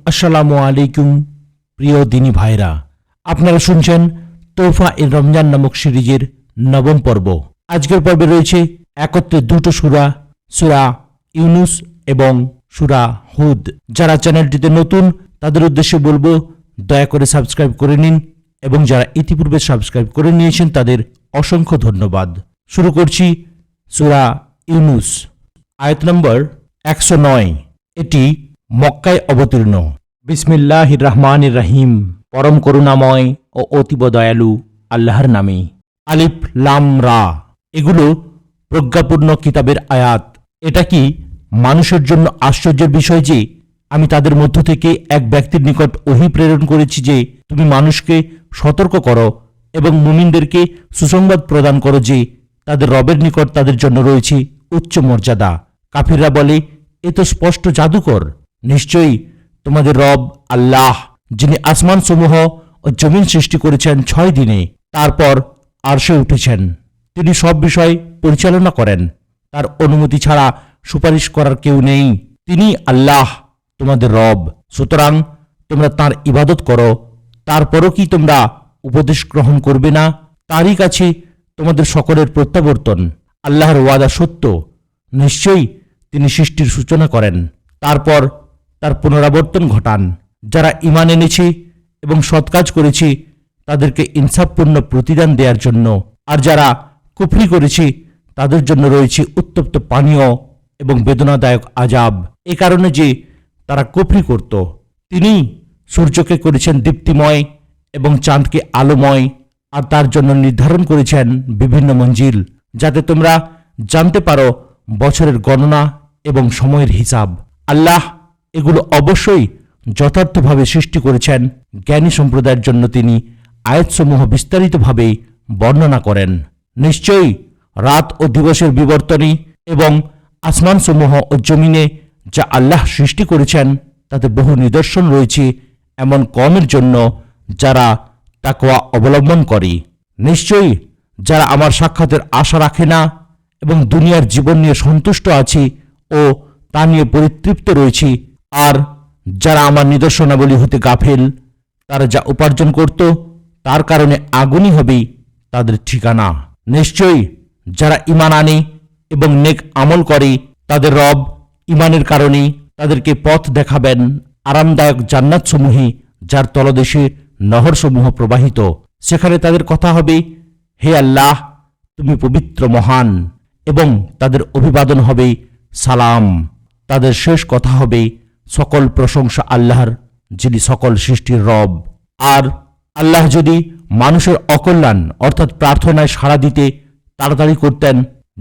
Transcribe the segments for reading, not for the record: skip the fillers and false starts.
আসসালামু আলাইকুম প্রিয় দিনী ভাইরা, আপনারা শুনছেন তোহফা ইন রমজান নামক সিরিজের নবম পর্ব। আজকের পর্বে রয়েছে একত্রে দুটো সূরা, সূরা ইউনুস এবং সূরা হুদ। যারা চ্যানেলটিতে নতুন তাদের উদ্দেশ্যে বলবো, দয়া করে সাবস্ক্রাইব করে নিন এবং যারা ইতিপূর্বে সাবস্ক্রাইব করে নিয়েছেন তাদের অসংখ্য ধন্যবাদ। শুরু করছি সূরা ইউনুস, আয়াত নম্বর 109। এটি মক্কায় অবতীর্ণ। বিসমিল্লাহির রহমানির রহিম। পরম করুণাময় ও অতীব দয়ালু আল্লাহর নামে। আলিফ লাম রা। এগুলো প্রজ্ঞাপূর্ণ কিতাবের আয়াত। এটা কি মানুষের জন্য আশ্চর্যের বিষয় যে আমি তাদের মধ্য থেকে এক ব্যক্তির নিকট ওহী প্রেরণ করেছি যে তুমি মানুষকে সতর্ক করো এবং মুমিনদেরকে সুসংবাদ প্রদান করো যে তাদের রবের নিকট তাদের জন্য রয়েছে উচ্চ মর্যাদা। কাফিররা বলে, এ তো স্পষ্ট জাদুকর। নিশ্চয়ই তোমাদের রব আল্লাহ, যিনি আসমান সমূহ ও জমিন সৃষ্টি করেছেন 6 দিনে, তারপর আরশে উঠেছেন। তিনি সব বিষয় পরিচালনা করেন। তার অনুমতি ছাড়া সুপারিশ করার কেউ নেই। তিনি আল্লাহ তোমাদের রব। সুতরাং তোমরা তাঁর ইবাদত করো। তারপরও কি তোমরা উপদেশ গ্রহণ করবে না? তারই কাছে তোমাদের সকলের প্রত্যাবর্তন। আল্লাহর ওয়াদা সত্য। নিশ্চয়ই তিনি সৃষ্টির সূচনা করেন, তারপর তার পুনরাবর্তন ঘটান। যারা ঈমান এনেছে এবং সৎ কাজ করেছে তাদেরকে ইনসাফপূর্ণ প্রতিদান দেওয়ার জন্য, আর যারা কুফরি করেছে তাদের জন্য রয়েছে উত্তপ্ত পানীয় এবং বেদনাদায়ক আযাব। এ কারণে যে তারা কুফরি করত। তিনি সূর্যকে করেছেন দীপ্তিময় এবং চাঁদকে আলোময়, আর তার জন্য নির্ধারণ করেছেন বিভিন্ন মঞ্জিল, যাতে তোমরা জানতে পারো বছরের গণনা এবং সময়ের হিসাব। আল্লাহ এগুলো অবশ্যই যথার্থভাবে সৃষ্টি করেছেন। জ্ঞানী সম্প্রদায়ের জন্য তিনি আয়াতসমূহ বিস্তারিতভাবে বর্ণনা করেন। নিশ্চয়ই রাত ও দিবসের বিবর্তনী এবং আসমানসমূহ ও জমিনে যা আল্লাহ সৃষ্টি করেছেন তাতে বহু নিদর্শন রয়েছে এমন কওমের জন্য যারা তাকওয়া অবলম্বন করে। নিশ্চয়ই যারা আমার সাক্ষাতের আশা রাখে না এবং দুনিয়ার জীবন নিয়ে সন্তুষ্ট আছে ও তা নিয়ে পরিতৃপ্ত রয়েছে, আর যারা আমার নিদর্শনাবলী হতে গাফেল, তারা যা উপার্জন করত তার কারণে আগুনই হবে তাদের ঠিকানা। নিশ্চয়ই যারা ঈমান আনে এবং নেক আমল করে তাদের রব ঈমানের কারণে তাদেরকে পথ দেখাবেন আরামদায়ক জান্নাতসমূহে, যার তলদেশে নহরসমূহ প্রবাহিত। সেখানে তাদের কথা হবে, হে আল্লাহ, তুমি পবিত্র মহান, এবং তাদের অভিবাদন হবে সালাম। তাদের শেষ কথা হবে, সকল প্রশংসা আল্লাহর, যিনি সকল সৃষ্টির রব। আর আল্লাহ যদি মানুষের অকল্যাণ অর্থাৎ প্রার্থনায় সাড়া দিতে তাড়াতাড়ি করতেন,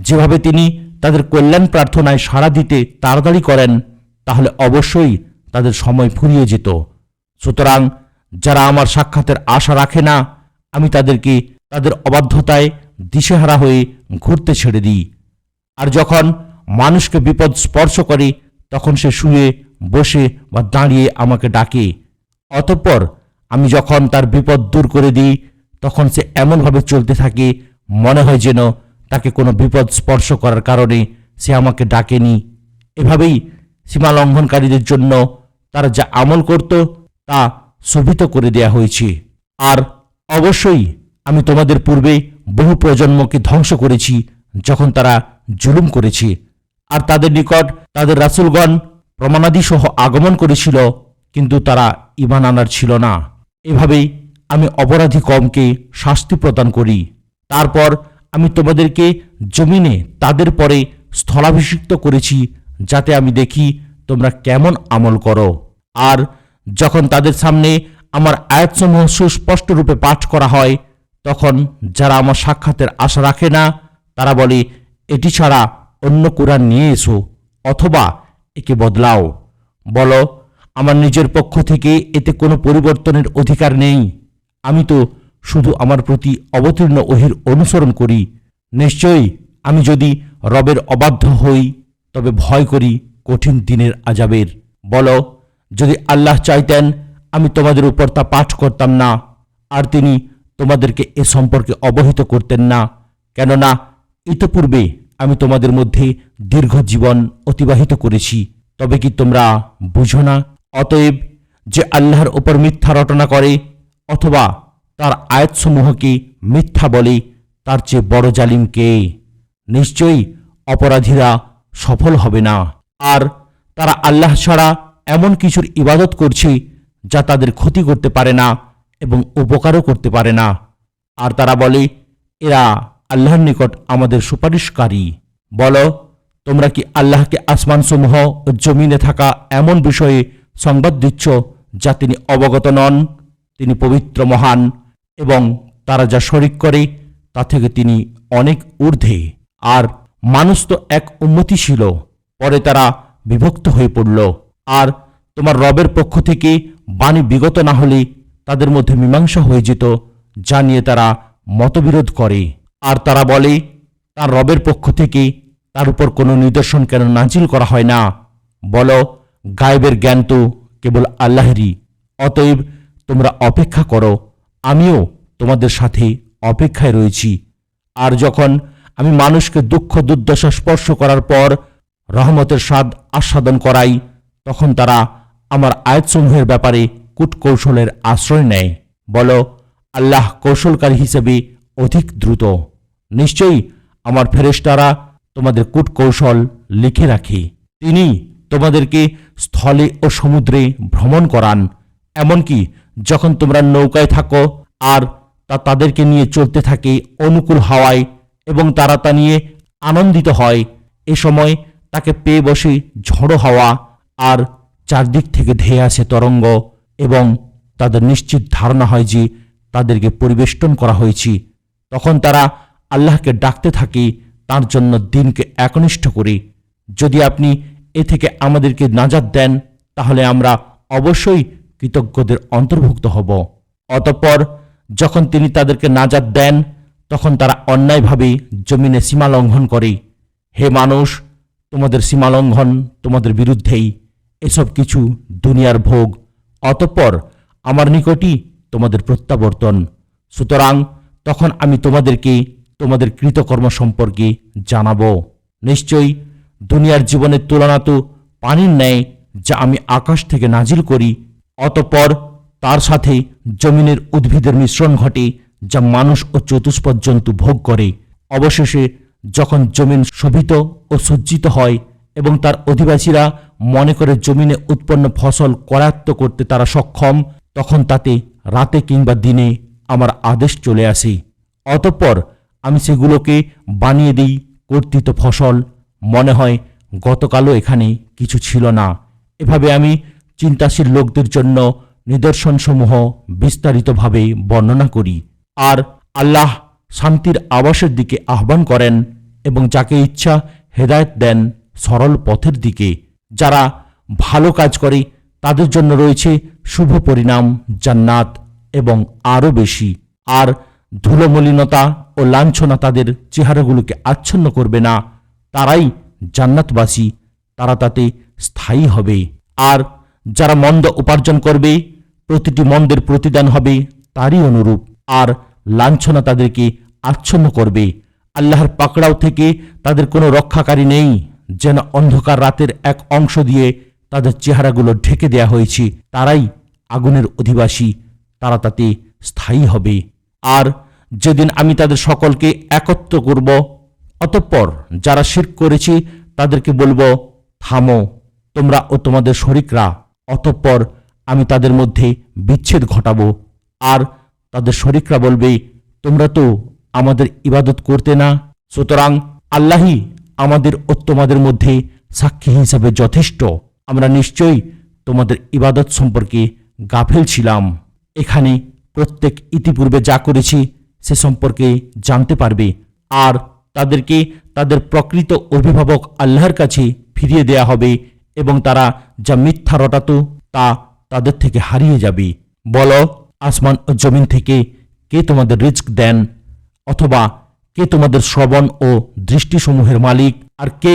যেভাবে তিনি তাদের কল্যাণ প্রার্থনায় সাড়া দিতে তাড়াতাড়ি করেন, তাহলে অবশ্যই তাদের সময় ফুরিয়ে যেত। সুতরাং যারা আমার সাক্ষাতের আশা রাখে না, আমি তাদেরকে তাদের অবাধ্যতায় দিশেহারা হয়ে ঘুরতে ছেড়ে দিই। আর যখন মানুষকে বিপদ স্পর্শ করে তখন সে শুয়ে বসে বা দাঁড়িয়ে আমাকে ডাকে। অতঃপর আমি যখন তার বিপদ দূর করে দিই তখন সে এমনভাবে চলতে থাকে মনে হয় যেন তাকে কোনো বিপদ স্পর্শ করার কারণে সে আমাকে ডাকেনি। এভাবেই সীমা লঙ্ঘনকারীদের জন্য তারা যা আমল করত তা শোভিত করে দেয়া হয়েছে। আর অবশ্যই আমি তোমাদের পূর্বে বহু প্রজন্মকে ধ্বংস করেছি যখন তারা জুলুম করেছে, আর তাদের নিকট তাদের রাসূলগণ প্রমাণাদি সহ আগমন করেছিল, কিন্তু তারা ঈমান আনার ছিল না। এভাবেই আমি অপরাধী কওমকে শাস্তি প্রদান করি। তারপর আমি তোমাদেরকে জমিনে তাদের পরে স্থলাভিষিক্ত করেছি, যাতে আমি দেখি তোমরা কেমন আমল করো। আর যখন তাদের সামনে আমার আয়াতসমূহ সুস্পষ্ট রূপে পাঠ করা হয়, তখন যারা আমার সাক্ষাতের আশা রাখে না তারা বলে, এটি ছাড়া অন্য কোরআন নিয়ে এসো, অথবা একে বদলাও। বলো, আমার নিজের পক্ষ থেকে এতে কোনো পরিবর্তনের অধিকার নেই। আমি তো শুধু আমার প্রতি অবতীর্ণ ওহীর অনুসরণ করি। নিশ্চয়ই আমি যদি রবের অবাধ্য হই তবে ভয় করি কঠিন দিনের আযাবের। বলো, যদি আল্লাহ চাইতেন আমি তোমাদের উপর তা পাঠ করতাম না, আর তিনি তোমাদেরকে এ সম্পর্কে অবহিত করতেন না, কেননা ইতপূর্বে আমি তোমাদের মধ্যে দীর্ঘ জীবন অতিবাহিত করেছি। তবে কি তোমরা বুঝো না? অতএব যে আল্লাহর উপর মিথ্যা রটনা করে অথবা তার আয়াতসমূহকে মিথ্যা বলে, তার চেয়ে বড় জালিম কে? নিশ্চয়ই অপরাধীরা সফল হবে না। আর তারা আল্লাহ ছাড়া এমন কিছুর ইবাদত করছে যা তাদের ক্ষতি করতে পারে না এবং উপকারও করতে পারে না। আর তারা বলে, এরা আল্লাহর নিকট আমাদের সুপারিশকারী। বলো, তোমরা কি আল্লাহকে আসমানসমূহ ও জমিনে থাকা এমন বিষয়ে সংবাদ দিচ্ছ যা তিনি অবগত নন? তিনি পবিত্র, মহান, এবং তারা যা শরিক করে তা থেকে তিনি অনেক ঊর্ধ্বে। আর মানুষ তো এক উম্মতি ছিল, পরে তারা বিভক্ত হয়ে পড়ল। আর তোমার রবের পক্ষ থেকে বাণী বিগত না হলে তাদের মধ্যে মীমাংসা হয়ে যেত, যা নিয়ে তারা মতবিরোধ করে। আর তারা বলে, তার রবের পক্ষ থেকে তার উপর কোনো নিদর্শন কেন নাজিল করা হয় না? বলো, গায়েবের জ্ঞান তো কেবল আল্লাহরই। অতএব তোমরা অপেক্ষা করো, আমিও তোমাদের সাথে অপেক্ষায় রয়েছি। আর যখন আমি মানুষকে দুঃখ দুর্দশা স্পর্শ করার পর রহমতের স্বাদ আস্বাদন করাই, তখন তারা আমার আয়াতসমূহের ব্যাপারে কূটকৌশলের আশ্রয় নেয়। বলো, আল্লাহ কৌশলকারী হিসেবে অধিক দ্রুত। নিশ্চয়ই আমার ফেরেশতারা তোমাদের কূটকৌশল লিখে রাখে। তিনি তোমাদেরকে স্থলে ও সমুদ্রে ভ্রমণ করান, এমনকি যখন তোমরা নৌকায় থাকো আর তা তাদেরকে নিয়ে চলতে থাকে অনুকূল হাওয়ায়, এবং তারা তা নিয়ে আনন্দিত হয়। এ সময় তাকে পেয়ে বসে ঝড়ো হাওয়া, আর চারদিক থেকে ধেয়ে আসে তরঙ্গ, এবং তাদের নিশ্চিত ধারণা হয় যে তাদেরকে পরিবেষ্টন করা হয়েছে। তখন তারা আল্লাহকে ডাকতে থাকে তার জন্য দিনকে একনিষ্ঠ করে, যদি আপনি এ থেকে আমাদেরকে নাজাত দেন তাহলে আমরা অবশ্যই কৃতজ্ঞদের অন্তর্ভুক্ত হব। অতঃপর যখন তিনি তাদেরকে নাজাত দেন, তখন তারা অন্যায়ভাবে জমিনে সীমা লঙ্ঘন করে। হে মানুষ, তোমাদের সীমা লঙ্ঘন তোমাদের বিরুদ্ধেই। এসব কিছু দুনিয়ার ভোগ, অতঃপর আমার নিকটই তোমাদের প্রত্যাবর্তন। সুতরাং তখন আমি তোমাদেরকে তোমাদের কৃতকর্ম সম্পর্কে জানাবো। নিশ্চয়ই দুনিয়ার জীবনের তুলনা তো পানির ন্যায়, যা আমি আকাশ থেকে নাজিল করি, অতঃপর তার সাথে জমিনের উদ্ভিদের মিশ্রণ ঘটে, যা মানুষ ও চতুষ্পদ জন্তু ভোগ করে। অবশেষে যখন জমিন শোভিত ও সজ্জিত হয় এবং তার অধিবাসীরা মনে করে জমিনে উৎপন্ন ফসল করায়ত্ত করতে তারা সক্ষম, তখন তাতে রাতে কিংবা দিনে আমার আদেশ চলে আসে। অতঃপর আমি সেগুলোকে বানিয়ে দিই কর্তৃত ফসল। মনে হয় গতকালও এখানে কিছু ছিল না। এভাবে আমি চিন্তাশীল লোকদের জন্য নিদর্শনসমূহ বিস্তারিতভাবে বর্ণনা করি। আর আল্লাহ শান্তির আবাসের দিকে আহ্বান করেন এবং যাকে ইচ্ছা হেদায়েত দেন সরল পথের দিকে। যারা ভালো কাজ করে তাদের জন্য রয়েছে শুভ পরিণাম, জান্নাত এবং আরও বেশি। আর ধুলোমলিনতা ও লাঞ্ছনা তাদের চেহারাগুলোকে আচ্ছন্ন করবে না। তারাই জান্নাতবাসী, তারা তাতে স্থায়ী হবে। আর যারা মন্দ উপার্জন করবে, প্রতিটি মন্দের প্রতিদান হবে তারই অনুরূপ। আর লাঞ্ছনা তাদেরকে আচ্ছন্ন করবে। আল্লাহর পাকড়াও থেকে তাদের কোনো রক্ষাকারী নেই, যেন অন্ধকার রাতের এক অংশ দিয়ে তাদের চেহারাগুলো ঢেকে দেয়া হয়েছে। তারাই আগুনের অধিবাসী, তারা তাতে স্থায়ী হবে। আর যেদিন আমি তাদের সকলকে একত্র করব, অতঃপর যারা শিরক করেছে তাদেরকে বলবো, থামো তোমরা ও তোমাদের শরিকরা। অতঃপর আমি তাদের মধ্যে বিচ্ছেদ ঘটাবো। আর তাদের শরিকরা বলবে, তোমরা তো আমাদের ইবাদত করতে না, সুতরাং আল্লাহই আমাদের ও তোমাদের মধ্যে সাক্ষী হিসাবে যথেষ্ট। আমরা নিশ্চয়ই তোমাদের ইবাদত সম্পর্কে গাফেল ছিলাম। এখানে প্রত্যেক ইতিপূর্বে যা করেছি সে সম্পর্কে জানতে পারবে। আর তাদেরকে তাদের প্রকৃত অভিভাবক আল্লাহর কাছে ফিরিয়ে দেয়া হবে, এবং তারা যা মিথ্যা রটাত তা তাদের থেকে হারিয়ে যাবে। বলো, আসমান ও জমিন থেকে কে তোমাদের রিজক দেন? অথবা কে তোমাদের শ্রবণ ও দৃষ্টিসমূহের মালিক? আর কে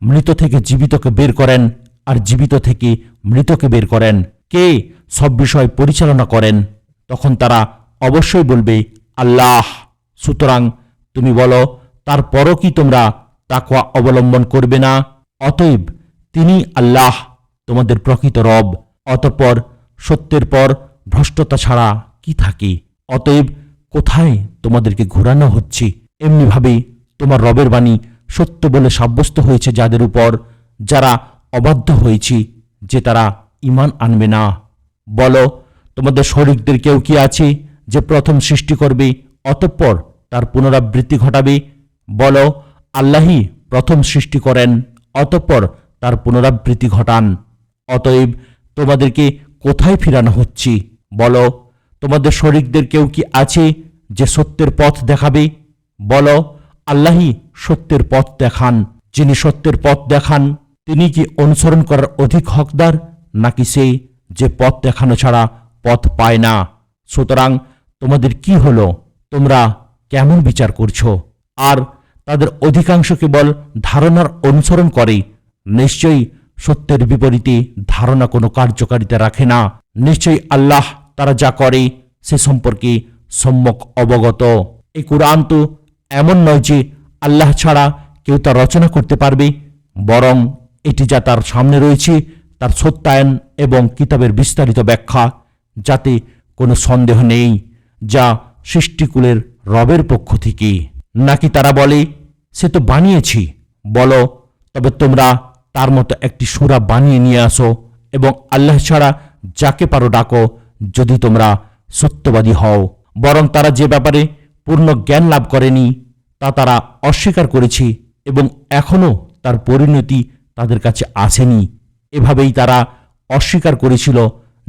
মৃত থেকে জীবিতকে বের করেন আর জীবিত থেকে মৃতকে বের করেন? কে সব বিষয় পরিচালনা করেন? তখন তারা অবশ্যই বলবে, আল্লাহ। সুতরাং তুমি বলো, তারপরও কি তোমরা তাকওয়া অবলম্বন করবে না? অতএব তিনি আল্লাহ তোমাদের প্রকৃত রব। অতঃপর সত্যের পর ভ্রষ্টতা ছাড়া কি থাকে? অতএব কোথায় তোমাদেরকে ঘোরানো হচ্ছে? এমনিভাবেই তোমার রবের বাণী সত্য বলে সাব্যস্ত হয়েছে যাদের উপর, যারা অবাধ্য হয়েছে যে তারা ঈমান আনবে না। বলো, তোমাদের শরীকদের কেউ কি আছে যে প্রথম সৃষ্টি করবে অতঃপর তার পুনরাবৃত্তি ঘটাবে? বলো, আল্লাহই প্রথম সৃষ্টি করেন অতঃপর তার পুনরাবৃত্তি ঘটান। অতএব তোমাদেরকে কোথায় ফিরানো হচ্ছে? বলো, তোমাদের শরীকদের কেউ কি আছে যে সত্যের পথ দেখাবে? বলো, আল্লাহই সত্যের পথ দেখান। যিনি সত্যের পথ দেখান তিনি কি অনুসরণ করার অধিক হকদার, নাকি সে যে পথ দেখানো ছাড়া পথ পায় না? সুতরাং তোমাদের কি হলো? তোমরা কেমন বিচার করছো? আর তাদের অধিকাংশ কেবল ধারণার অনুসরণ করে। নিশ্চয়ই সত্যের বিপরীতে ধারণা কোনো কার্যকারিতা রাখে না। নিশ্চয়ই আল্লাহ তারা যা করে সে সম্পর্কে সম্যক অবগত। এই কুরআন তো এমন নয় যে আল্লাহ ছাড়া কেউ তা রচনা করতে পারবে, বরং এটি যা তার সামনে রয়েছে তার সত্যায়ন এবং কিতাবের বিস্তারিত ব্যাখ্যা, যাতে কোনো সন্দেহ নেই, যা সৃষ্টিকুলের রবের পক্ষ থেকে। নাকি তারা বলে, সে তো বানিয়েছি। বলো, তবে তোমরা তার মতো একটি সূরা বানিয়ে নিয়ে আসো এবং আল্লাহ ছাড়া যাকে পারো ডাকো, যদি তোমরা সত্যবাদী হও। বরং তারা যে ব্যাপারে পূর্ণ জ্ঞান লাভ করেনি তা তারা অস্বীকার করেছে এবং এখনও তার পরিণতি তাদের কাছে আসেনি। এভাবেই তারা অস্বীকার করেছিল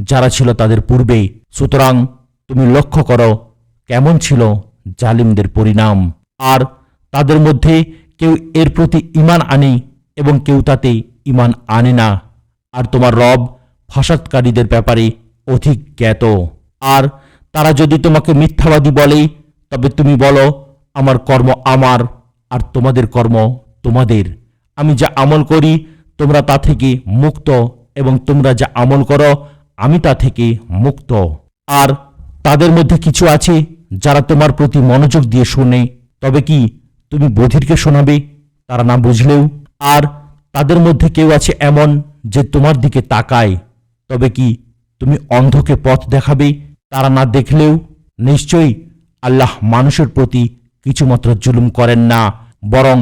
যারা ছিল তাদের পূর্বে। সুতরাং তুমি লক্ষ্য করো কেমন ছিল জালিমদের পরিণাম। আর তাদের মধ্যে কেউ এর প্রতি ঈমান আনে এবং কেউ তাতে ঈমান আনে না। আর তোমার রব ফাসাদকারীদের ব্যাপারে অধিক জ্ঞাত। আর তারা যদি তোমাকে মিথ্যাবাদী বলে, তবে তুমি বলো, আমার কর্ম আমার আর তোমাদের কর্ম তোমাদের। আমি যা আমল করি তোমরা তা থেকে মুক্ত এবং তোমরা যা আমল করো আমি তা থেকে মুক্ত। আর তাদের মধ্যে কিছু আছে যারা তোমার প্রতি মনোযোগ দিয়ে শোনে, তবে কি তুমি বধিরকে শোনাবে তারা না বুঝলেও? আর তাদের মধ্যে কেউ আছে এমন যে তোমার দিকে তাকায়, তবে কি তুমি অন্ধকে পথ দেখাবে তারা না দেখলেও? নিশ্চয়ই আল্লাহ মানুষের প্রতি কিছুমাত্র জুলুম করেন না, বরং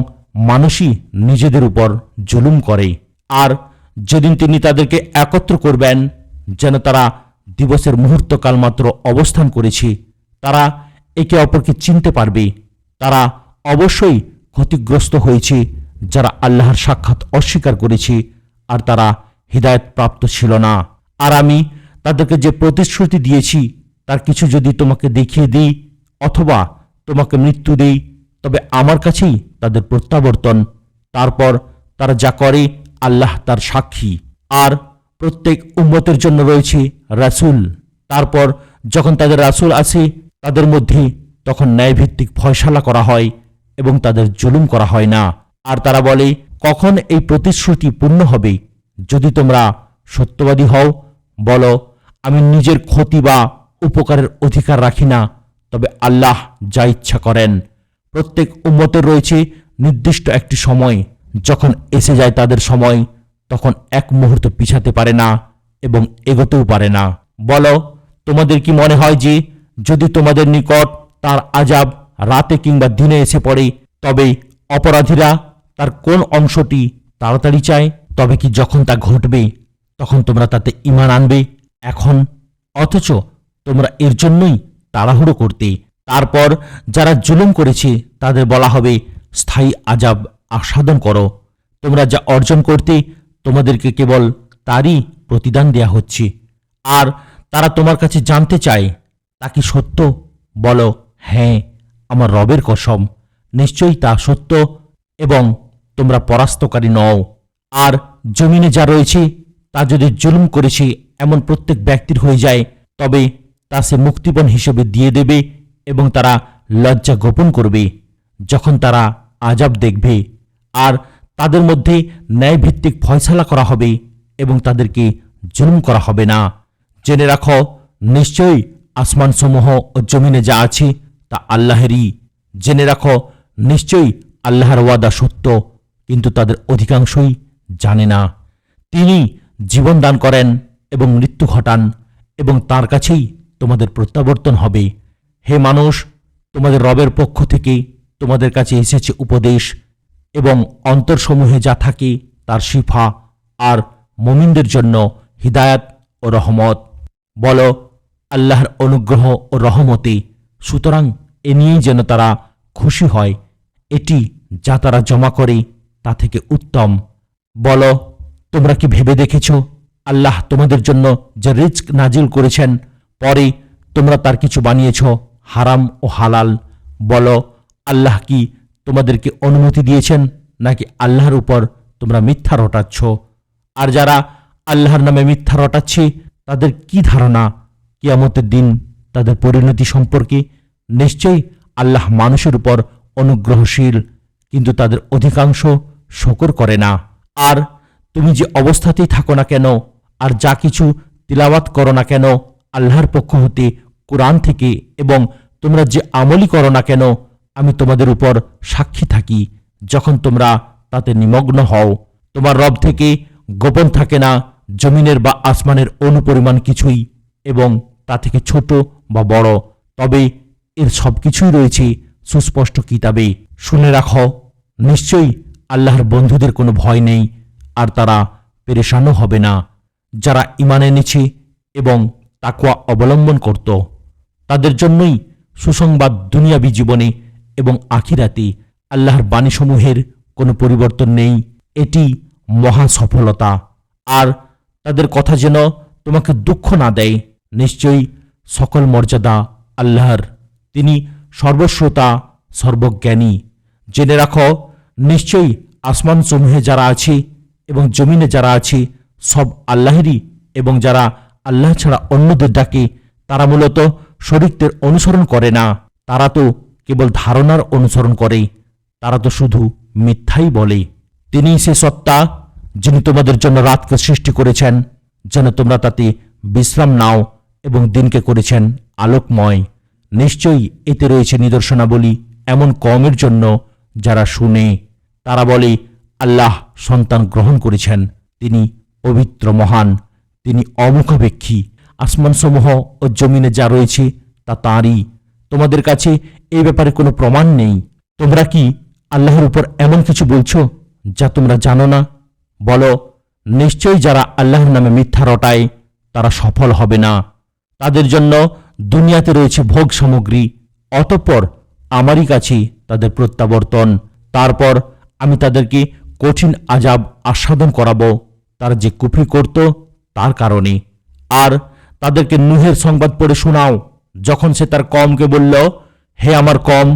মানুষই নিজেদের উপর জুলুম করে। আর যেদিন তিনি তাদেরকে একত্র করবেন যেন তারা দিবসের মুহূর্তকাল মাত্র অবস্থান করেছে, তারা একে অপরকে চিনতে পারবে। তারা অবশ্যই ক্ষতিগ্রস্ত হয়েছে যারা আল্লাহর সাক্ষাৎ অস্বীকার করেছে আর তারা হিদায়াত প্রাপ্ত ছিল না। আর আমি তাদেরকে যে প্রতিশ্রুতি দিয়েছি তার কিছু যদি তোমাকে দেখিয়ে দিই অথবা তোমাকে মৃত্যু দেই, তবে আমার কাছেই তাদের প্রত্যাবর্তন। তারপর তারা যা করে আল্লাহ তার সাক্ষী। আর প্রত্যেক উম্মতের জন্য রয়েছে রাসূল। তারপর যখন তাদের রাসূল আসে তাদের মধ্যে তখন ন্যায়ভিত্তিক ফয়সালা করা হয় এবং তাদের জুলুম করা হয় না। আর তারা বলে, কখন এই প্রতিশ্রুতি পূর্ণ হবে? যদি তোমরা সত্যবাদী হও, বলো, আমি নিজের ক্ষতি বা উপকারের অধিকার রাখি না, তবে আল্লাহ যা ইচ্ছা করেন। প্রত্যেক উম্মতের রয়েছে নির্দিষ্ট একটি সময়, যখন এসে যায় তাদের সময় তখন এক মুহূর্ত পিছাতে পারে না এবং এগোতেও পারে না। বলো, তোমাদের কি মনে হয় যে যদি তোমাদের নিকট তার আযাব রাতে কিংবা দিনে এসে পড়ে তবে অপরাধীরা তার কোন অংশটি তাড়াতাড়ি চায়? তবে কি যখন তা ঘটবে তখন তোমরা তাতে ঈমান আনবে এখন? অথচ তোমরা এর জন্যই তাড়াহুড়ো করতে। তারপর যারা জুলুম করেছে তাদের বলা হবে, স্থায়ী আযাব আস্বাদন করো। তোমরা যা অর্জন করতে তোমাদেরকে কেবল তারই প্রতিদান দেয়া হচ্ছে। আর তারা তোমার কাছে জানতে চায়, তা কি সত্য? বলো, হ্যাঁ, আমার রবের কসম, নিশ্চয়ই তা সত্য এবং তোমরা পরাস্তকারী নও। আর জমিনে যা রয়েছে তা যদি জুলুম করেছে এমন প্রত্যেক ব্যক্তির হয়ে যায়, তবে তা সে মুক্তিপণ হিসেবে দিয়ে দেবে এবং তারা লজ্জা গোপন করবে যখন তারা আযাব দেখবে। আর তাদের মধ্যে ন্যায়ভিত্তিক ফয়সালা করা হবে এবং তাদেরকে জুলুম করা হবে না। জেনে রাখো, নিশ্চয়ই আসমানসমূহ ও জমিনে যা আছে তা আল্লাহেরই। জেনে রাখো, নিশ্চয়ই আল্লাহর ওয়াদা সত্য, কিন্তু তাদের অধিকাংশই জানে না। তিনি জীবন দান করেন এবং মৃত্যু ঘটান এবং তার কাছেই তোমাদের প্রত্যাবর্তন হবে। হে মানুষ, তোমাদের রবের পক্ষ থেকে তোমাদের কাছে এসেছে উপদেশ এবং অন্তরসমূহে যা থাকে তার শিফা, আর মুমিনদের জন্য হিদায়াত ও রহমত। বলো, আল্লাহর অনুগ্রহ ও রহমতে, সুতরাং এ নিয়েই যেন তারা খুশি হয়। এটি যা তারা জমা করে তা থেকে উত্তম। বলো, তোমরা কি ভেবে দেখেছ আল্লাহ তোমাদের জন্য যে রিজক নাজিল করেছেন, পরে তোমরা তার কিছু বানিয়েছ হারাম ও হালাল? বলো, আল্লাহ কি তোমাদেরকে অনুমতি দিয়েছেন, নাকি আল্লাহর উপর তোমরা মিথ্যা রটাচ্ছ? আর যারা আল্লাহর নামে মিথ্যা রটাচ্ছে তাদের কি ধারণা কিয়ামতের দিন তাদের পরিণতি সম্পর্কে? নিশ্চয়ই আল্লাহ মানুষের উপর অনুগ্রহশীল, কিন্তু তাদের অধিকাংশ শকর করে না। আর তুমি যে অবস্থাতেই থাকো না কেন, আর যা কিছু তিলাওয়াত করো না কেন আল্লাহর পক্ষ হতে কুরআন থেকে, এবং তোমরা যে আমলই করো না কেন, আমি তোমাদের উপর সাক্ষী থাকি যখন তোমরা তাতে নিমগ্ন হও। তোমার রব থেকে গোপন থাকে না জমিনের বা আসমানের অনুপরিমাণ কিছুই, এবং তা থেকে ছোট বা বড়, তবে এর সবকিছুই রয়েছে সুস্পষ্ট কিতাবে। শুনে রাখো, নিশ্চয়ই আল্লাহর বন্ধুদের কোনো ভয় নেই, আর তারা পেরেশানও হবে না যারা ঈমান এনেছে এবং তাকওয়া অবলম্বন করত। তাদের জন্যই সুসংবাদ দুনিয়াবী জীবনে এবং আখিরাতে। আল্লাহর বাণীসমূহের কোনো পরিবর্তন নেই, এটি মহা সফলতা। আর তাদের কথা যেন তোমাকে দুঃখ না দেয়। নিশ্চয়ই সকল মর্যাদা আল্লাহর, তিনি সর্বশ্রোতা সর্বজ্ঞানী। জেনে রাখো, নিশ্চয়ই আসমান সমূহে যারা আছে এবং জমিনে যারা আছে সব আল্লাহরই, এবং যারা আল্লাহ ছাড়া অন্যদের ডাকে তারা মূলত শরীকদের অনুসরণ করে না। তারা তো কেবল ধারণার অনুসরণ করে, তারা তো শুধু মিথ্যাই বলে। তিনিই সে সত্তা যিনি তোমাদের জন্য রাতকে সৃষ্টি করেছেন যেন তোমরা তাতে বিশ্রাম নাও, এবং দিনকে করেছেন আলোকময়। নিশ্চয়ই এতে রয়েছে নিদর্শনাবলী এমন কওমের জন্য যারা শুনে। তারা বলে, আল্লাহ সন্তান গ্রহণ করেছেন, তিনি পবিত্র মহান, তিনি অমুখাপেক্ষী। আসমানসমূহ ও জমিনে যা রয়েছে তা তাঁরই। তোমাদের কাছে এই ব্যাপারে কোনো প্রমাণ নেই। তোমরা কি আল্লাহর উপর এমন কিছু বলছো যা তোমরা জানো না? বলো, নিশ্চয়ই যারা আল্লাহর নামে মিথ্যা রটায় তারা সফল হবে না। তাদের জন্য দুনিয়াতে রয়েছে ভোগ সামগ্রী, অতঃপর আমারই কাছে তাদের প্রত্যাবর্তন। তারপর আমি তাদেরকে কঠিন আযাব আস্বাদন করাবো, তারা যে কুফরি করত তার কারণে। আর তাদেরকে নূহের সংবাদ পড়ে শোনাও, যখন সে তার কওমকে বলল, হে আমার কওম,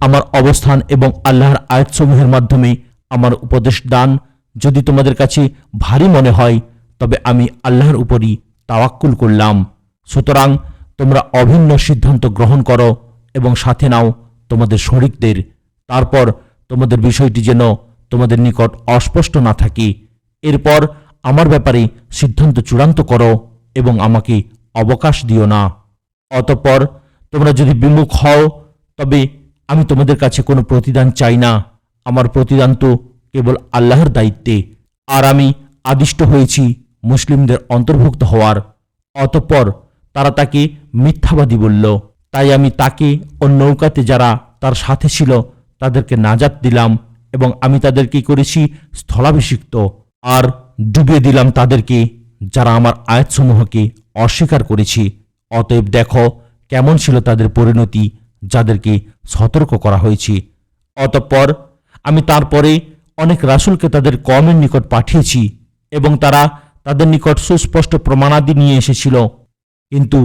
আমার অবস্থান এবং আল্লাহর আয়াতসমূহের মাধ্যমে আমার উপদেশ দান যদি তোমাদের কাছে ভারী মনে হয়, তবে আমি আল্লাহর উপরই তাওয়াক্কুল করলাম। সুতরাং তোমরা অভিন্ন সিদ্ধান্ত গ্রহণ করো এবং সাথে নাও তোমাদের শরীকদের। তারপর তোমাদের বিষয়টি যেন তোমাদের নিকট অস্পষ্ট না থাকে। এরপর আমার ব্যাপারে সিদ্ধান্ত চূড়ান্ত করো এবং আমাকে অবকাশ দিও না। অতঃপর তোমরা যদি বিমুখ হও, তবে আমি তোমাদের কাছে কোনো প্রতিদান চাই না। আমার প্রতিদান তো কেবল আল্লাহর দায়িত্বে, আর আমি আদিষ্ট হয়েছি মুসলিমদের অন্তর্ভুক্ত হওয়ার। অতঃপর তারা তাকে মিথ্যাবাদী বলল, তাই আমি তাকে ও নৌকাতে যারা তার সাথে ছিল তাদেরকে নাজাত দিলাম, এবং আমি তাদেরকে করেছি স্থলাভিষিক্ত, আর ডুবিয়ে দিলাম তাদেরকে যারা আমার আয়াতসমূহকে অস্বীকার করেছে। অতএব দেখো কেমন ছিল তাদের পরিণতি যাদেরকে সতর্ক করা হয়েছে। অতঃপর আমি তারপরে অনেক রাসূলকে তাদের কওমের নিকট পাঠিয়েছি, এবং তারা তাদের নিকট সুস্পষ্ট প্রমাণাদি নিয়ে এসেছিল, কিন্তু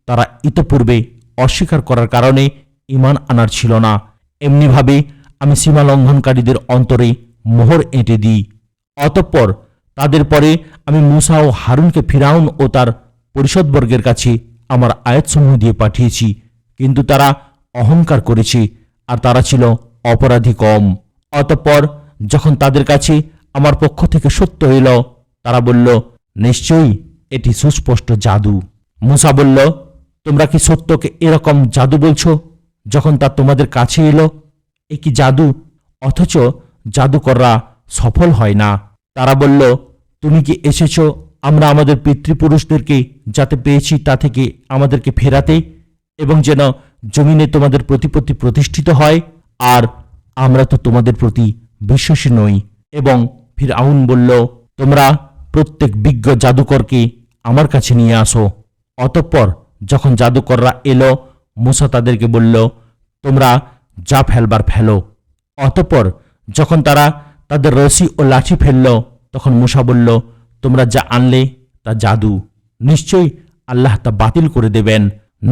তারা ইতপূর্বে অস্বীকার করার কারণে ঈমান আনার ছিল না। এমনিভাবে আমি সীমা লঙ্ঘনকারীদের অন্তরে মোহর এঁটে দিই। অতঃপর তাদের পরে আমি মূসা ও হারুনকে ফিরাউন ও তার পরিষদবর্গের কাছে আমার আয়াতসমূহ দিয়ে পাঠিয়েছি, কিন্তু তারা অহংকার করেছে, আর তারা ছিল অপরাধী কম। অতঃপর যখন তাদের কাছে আমার পক্ষ থেকে সত্য এলো, তারা বলল, নিশ্চয়ই এটি সুস্পষ্ট জাদু। মূসা বলল, তোমরা কি সত্যকে এরকম জাদু বলছো যখন তা তোমাদের কাছে এলো? এ কি জাদু? অথচ জাদুকররা সফল হয় না। তারা বলল, তুমি কি এসেছ আমরা আমাদের পিতৃপুরুষদেরকে যাতে পেয়েছি তা থেকে আমাদেরকে ফেরাতে এবং যেন জমিনে তোমাদের প্রতিপত্তি প্রতিষ্ঠিত হয়, আর আমরা তো তোমাদের প্রতি বিশ্বাসী নই। এবং ফিরআউন বলল, তোমরা প্রত্যেক বিজ্ঞ জাদুকরকে আমার কাছে নিয়ে আসো। অতঃপর যখন জাদুকররা এলো, মূসা তাদেরকে বলল, তোমরা যা ফেলবার ফেলো। অতঃপর যখন তারা তাদের রশি ও লাঠি ফেলল, তখন মূসা বলল, তোমরা যা আনলে তা জাদু, নিশ্চয়ই আল্লাহ তা বাতিল করে দেবেন।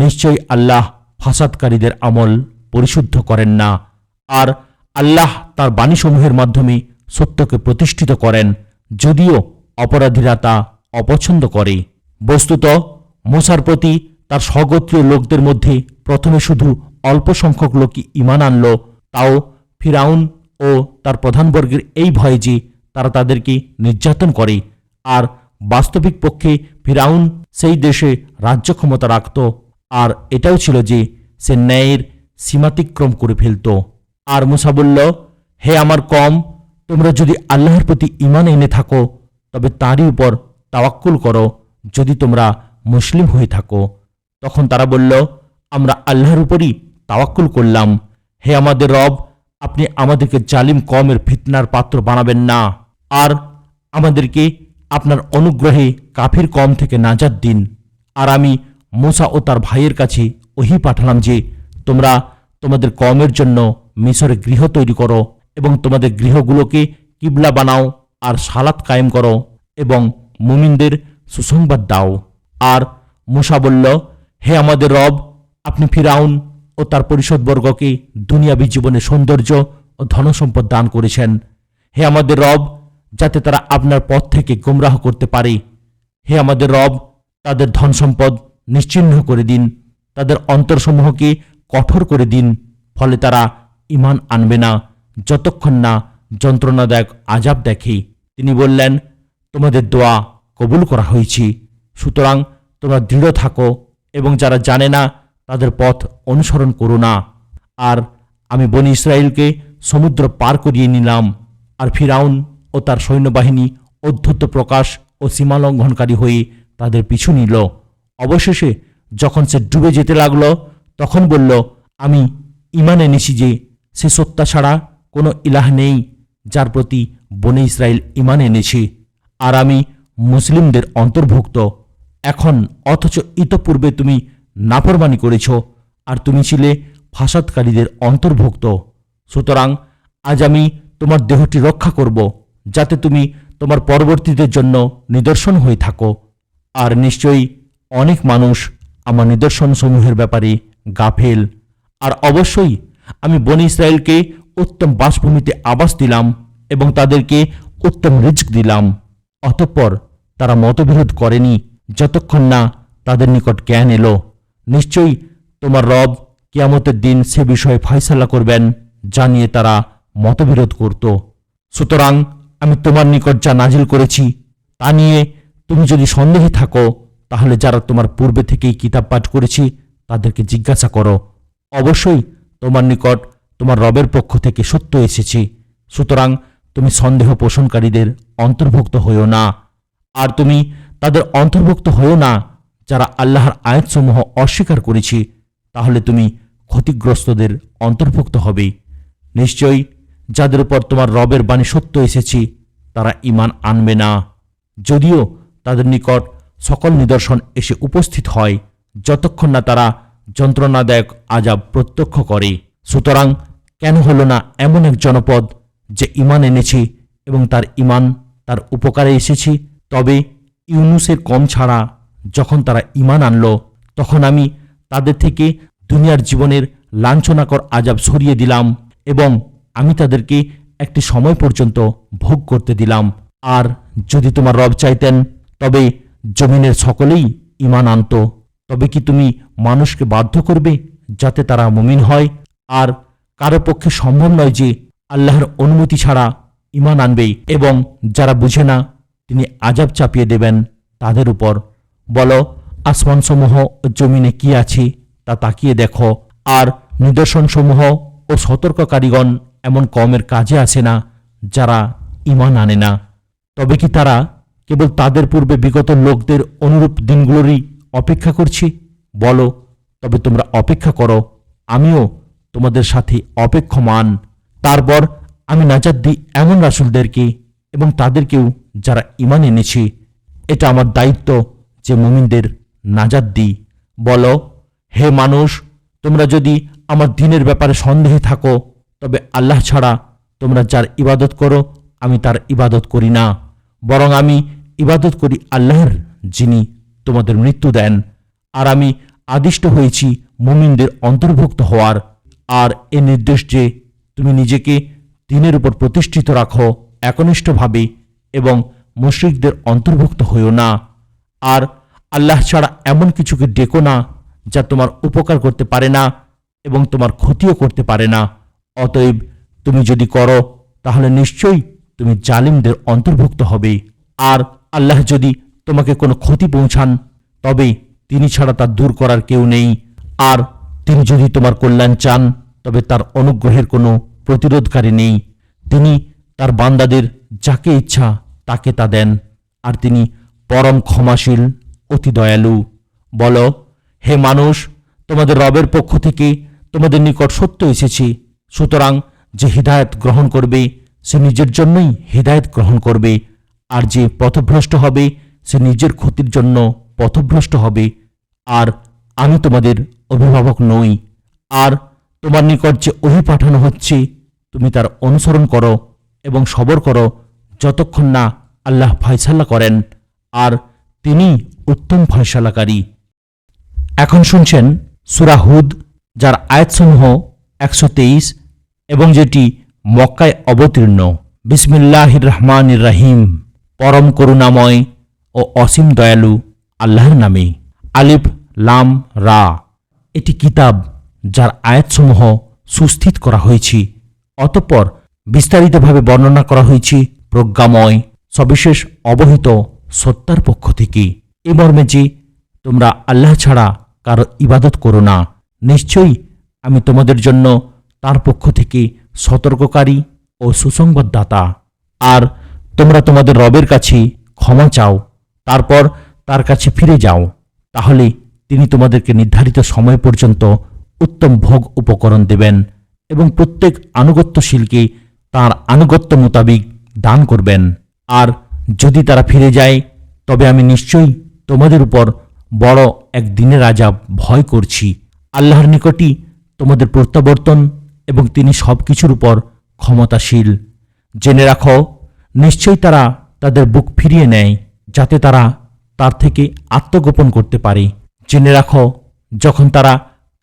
নিশ্চয়ই আল্লাহ ফাসাদকারীদের আমল পরিশুদ্ধ করেন না, আর আল্লাহ তার বাণীসমূহের মাধ্যমে সত্যকে প্রতিষ্ঠিত করেন, যদিও অপরাধীরা তা অপছন্দ করে। বস্তুত মূসার প্রতি তার স্বগোত্রীয় লোকদের মধ্যে প্রথমে শুধু অল্প সংখ্যক লোকই ঈমান আনল, তাও ফিরআউন ও তার প্রধানবর্গের এই ভয়ে যে তারা তাদেরকে নির্যাতন করে। আর বাস্তবিক পক্ষে ফিরআউন সেই দেশে রাজ্য ক্ষমতা রাখত, আর এটাও ছিল যে সে ন্যায়ের সীমাতিক্রম করে ফেলত। আর মূসা বলল, হে আমার কওম, তোমরা যদি আল্লাহর প্রতি ঈমান এনে থাকো তবে তারই উপর তাওয়াক্কুল করো, যদি তোমরা মুসলিম হয়ে থাকো। তখন তারা বলল, আমরা আল্লাহর উপরই তাওয়াক্কুল করলাম। হে আমাদের রব, আপনি আমাদেরকে জালিম কওমের ফিতনার পাত্র বানাবেন না, আর আমাদেরকে আপনার অনুগ্রহে কাফির কওম থেকে নাজাত দিন। আর আমি মূসা ও তার ভাইয়ের কাছে ওহী পাঠালাম যে তোমরা তোমাদের কওমের জন্য মিশরে গৃহ তৈরি করো এবং তোমাদের গৃহগুলোকে কিবলা বানাও, আর সালাত কায়েম করো এবং মুমিনদের সুসংবাদ দাও। আর মূসা বলল, হে আমাদের রব, আপনি ফিরআউন ও তার পরিষদবর্গকে দুনিয়াবী জীবনে সৌন্দর্য ও ধনসম্পদ দান করেছেন। হে আমাদের রব, যাতে তারা আপনার পথ থেকে গোমরাহ করতে পারে। হে আমাদের রব, তাদের ধনসম্পদ নিশ্চিহ্ন করে দিন, তাদের অন্তরসমূহকে কঠোর করে দিন, ফলে তারা ঈমান আনবে না যতক্ষণ না যন্ত্রণাদায়ক আযাব দেখে। তিনি বললেন, তোমাদের দোয়া কবুল করা হয়েছে, সুতরাং তোমরা দৃঢ় থাকো এবং যারা জানে না তাদের পথ অনুসরণ করো না। আর আমি বনী ইসরায়েলকে সমুদ্র পার করিয়ে নিলাম, আর ফিরআউন ও তার সৈন্যবাহিনী ঔদ্ধত্য প্রকাশ ও সীমালঙ্ঘনকারী হয়ে তাদের পিছু নিল। অবশেষে যখন সে ডুবে যেতে লাগলো, তখন বলল, আমি ঈমান এনেছি যে সে সত্তা ছাড়া কোনো ইলাহ নেই, যার প্রতি বনী ইসরায়েল ঈমান এনেছে, আর আমি মুসলিমদের অন্তর্ভুক্ত। এখন অথচ ইতপূর্বে তুমি নাফরমানি করেছ, আর তুমি ছিলে ফাসাদকারীদের অন্তর্ভুক্ত। সুতরাং আজ আমি তোমার দেহটি রক্ষা করব, যাতে তুমি তোমার পরবর্তীদের জন্য নিদর্শন হয়ে থাকো। আর নিশ্চয়ই অনেক মানুষ আমার নিদর্শনসমূহের ব্যাপারে গাফেল। আর অবশ্যই আমি বনী ইসরায়েলকে উত্তম বাসভূমিতে আবাস দিলাম এবং তাদেরকে উত্তম রিজক দিলাম। অতঃপর তারা মতবিরোধ করেনি যতক্ষণ না তাদের নিকট জ্ঞান এলো। নিশ্চয়ই তোমার রব কিয়ামতের দিন সে বিষয়ে ফয়সালা করবেন যা নিয়ে তারা মতবিরোধ করত। সুতরাং আমি তোমার নিকট যা নাজিল করেছি তা নিয়ে তুমি যদি সন্দেহে থাকো, তাহলে যারা তোমার পূর্বে থেকেই কিতাব পাঠ করেছি তাদেরকে জিজ্ঞাসা করো। অবশ্যই তোমার নিকট তোমার রবের পক্ষ থেকে সত্য এসেছে, সুতরাং তুমি সন্দেহ পোষণকারীদের অন্তর্ভুক্ত হইও না। আর তুমি তাদের অন্তর্ভুক্ত হইও না যারা আল্লাহর আয়াতসমূহ অস্বীকার করেছে, তাহলে তুমি ক্ষতিগ্রস্তদের অন্তর্ভুক্ত হবে। নিশ্চয়ই যাদের উপর তোমার রবের বাণী সত্য এসেছে তারা ঈমান আনবে না, যদিও তাদের নিকট সকল নিদর্শন এসে উপস্থিত হয়, যতক্ষণ না তারা যন্ত্রণাদায়ক আযাব প্রত্যক্ষ করে। সুতরাং কেন হলো না এমন এক জনপদ যে ঈমান এনেছে এবং তার ঈমান তার উপকারে এসেছে? তবে ইউনুসের কম ছাড়া যখন তারা ঈমান আনল, তখন আমি তাদের থেকে দুনিয়ার জীবনের লাঞ্ছনাকর আযাব সরিয়ে দিলাম এবং আমি তাদেরকে একটি সময় পর্যন্ত ভোগ করতে দিলাম। আর যদি তোমার রব চাইতেন তবে জমিনের সকলেই ঈমান আনত। তবে কি তুমি মানুষকে বাধ্য করবে যাতে তারা মুমিন হয়? আর কারো পক্ষে সম্ভব নয় যে আল্লাহর অনুমতি ছাড়া ঈমান আনবে, এবং যারা বুঝে না তিনি আযাব চাপিয়ে দেবেন তাদের উপর। বলো, আসমানসমূহ ও জমিনে কি আছে তা তাকিয়ে দেখো, আর নিদর্শনসমূহ ও সতর্ককারীগণ এমন কওমের কাজে আসে না যারা ঈমান আনে না। তবে কি তারা কেবল তাদের পূর্বে বিগত লোকদের অনুরূপ দিনগুলোরই অপেক্ষা করছি? বলো, তবে তোমরা অপেক্ষা করো, আমিও তোমাদের সাথে অপেক্ষমান। তারপর আমি নাজাত দিই এমন রাসূলদেরকে এবং তাদেরকেও যারা ঈমান এনেছে। এটা আমার দায়িত্ব যে মুমিনদের নাজাত দিই। বলো, হে মানুষ, তোমরা যদি আমার দ্বীনের ব্যাপারে সন্দেহে থাকো, তবে আল্লাহ ছাড়া তোমরা যার ইবাদত করো আমি তার ইবাদত করি না, বরং আমি ইবাদত করি আল্লাহর, যিনি তোমাদের মৃত্যু দেন। আর আমি আদিষ্ট হয়েছি মুমিনদের অন্তর্ভুক্ত হওয়ার। আর এ নির্দেশ যে তুমি নিজেকে দ্বীনের উপর প্রতিষ্ঠিত রাখো একনিষ্ঠভাবে এবং মুশরিকদের অন্তর্ভুক্ত হইও না। আর আল্লাহ ছাড়া এমন কিছুকে ডেকো না যা তোমার উপকার করতে পারে না এবং তোমার ক্ষতিও করতে পারে না। অতএব তুমি যদি করো তাহলে নিশ্চয়ই তুমি জালিমদের অন্তর্ভুক্ত হবে। আর আল্লাহ যদি তোমাকে কোনো ক্ষতি পৌঁছান তবে তিনি ছাড়া তা দূর করার কেউ নেই। আর তিনি যদি তোমার কল্যাণ চান তবে তার অনুগ্রহের কোনো প্রতিরোধকারী নেই। তিনি তার বান্দাদের যাকে ইচ্ছা তাকে তা দেন, আর তিনি পরম ক্ষমাশীল, অতি দয়ালু। বলো, হে মানুষ, তোমাদের রবের পক্ষ থেকে তোমাদের নিকট সত্য এসেছে, সুতরাং যে হিদায়াত গ্রহণ করবে সে নিজের জন্যই হিদায়াত গ্রহণ করবে, আর যে পথভ্রষ্ট হবে সে নিজের ক্ষতির জন্য পথভ্রষ্ট হবে। আর আমি তোমাদের অভিভাবক নই। আর তোমার নিকট যে ওহী পাঠানো হচ্ছে তুমি তার অনুসরণ করো এবং সবর করো যতক্ষণ না আল্লাহ ফয়সালা করেন, আর তিনি উত্তম ফয়সালাকারী। এখন শুনছেন সূরা হুদ, যার আয়াতসমূহ 123 এবং যেটি মক্কায় অবতীর্ণ। বিসমিল্লাহির রহমানির রহিম। পরম করুণাময় ও অসীম দয়ালু আল্লাহর নামে। আলিফ লাম রা। এটি কিতাব যার আয়াতসমূহ সুস্থিত করা হয়েছে, অতঃপর বিস্তারিতভাবে বর্ণনা করা হয়েছে প্রজ্ঞাময় সবিশেষ অবহিত সত্তার পক্ষ থেকে, এ মর্মে যে তোমরা আল্লাহ ছাড়া কারো ইবাদত করো না। নিশ্চয়ই আমি তোমাদের জন্য তার পক্ষ থেকে সতর্ককারী ও সুসংবাদদাতা। আর তোমরা তোমাদের রবের কাছে ক্ষমা চাও, তারপর তার কাছে ফিরে যাও, তাহলে তিনি তোমাদেরকে নির্ধারিত সময় পর্যন্ত উত্তম ভোগ উপকরণ দেবেন এবং প্রত্যেক আনুগত্যশীলকে তার আনুগত্য মোতাবিক দান করবেন। আর যদি তারা ফিরে যায় তবে আমি নিশ্চয়ই তোমাদের উপর বড় এক দিনের আযাব ভয় করছি। আল্লাহর নিকটই তোমাদের প্রত্যাবর্তন এবং তিনি সব কিছুর উপর ক্ষমতাশীল। জেনে রাখো, নিশ্চয়ই তারা তাদের বুক ফিরিয়ে নেয় যাতে তারা তার থেকে আত্মগোপন করতে পারে। জেনে রাখো, যখন তারা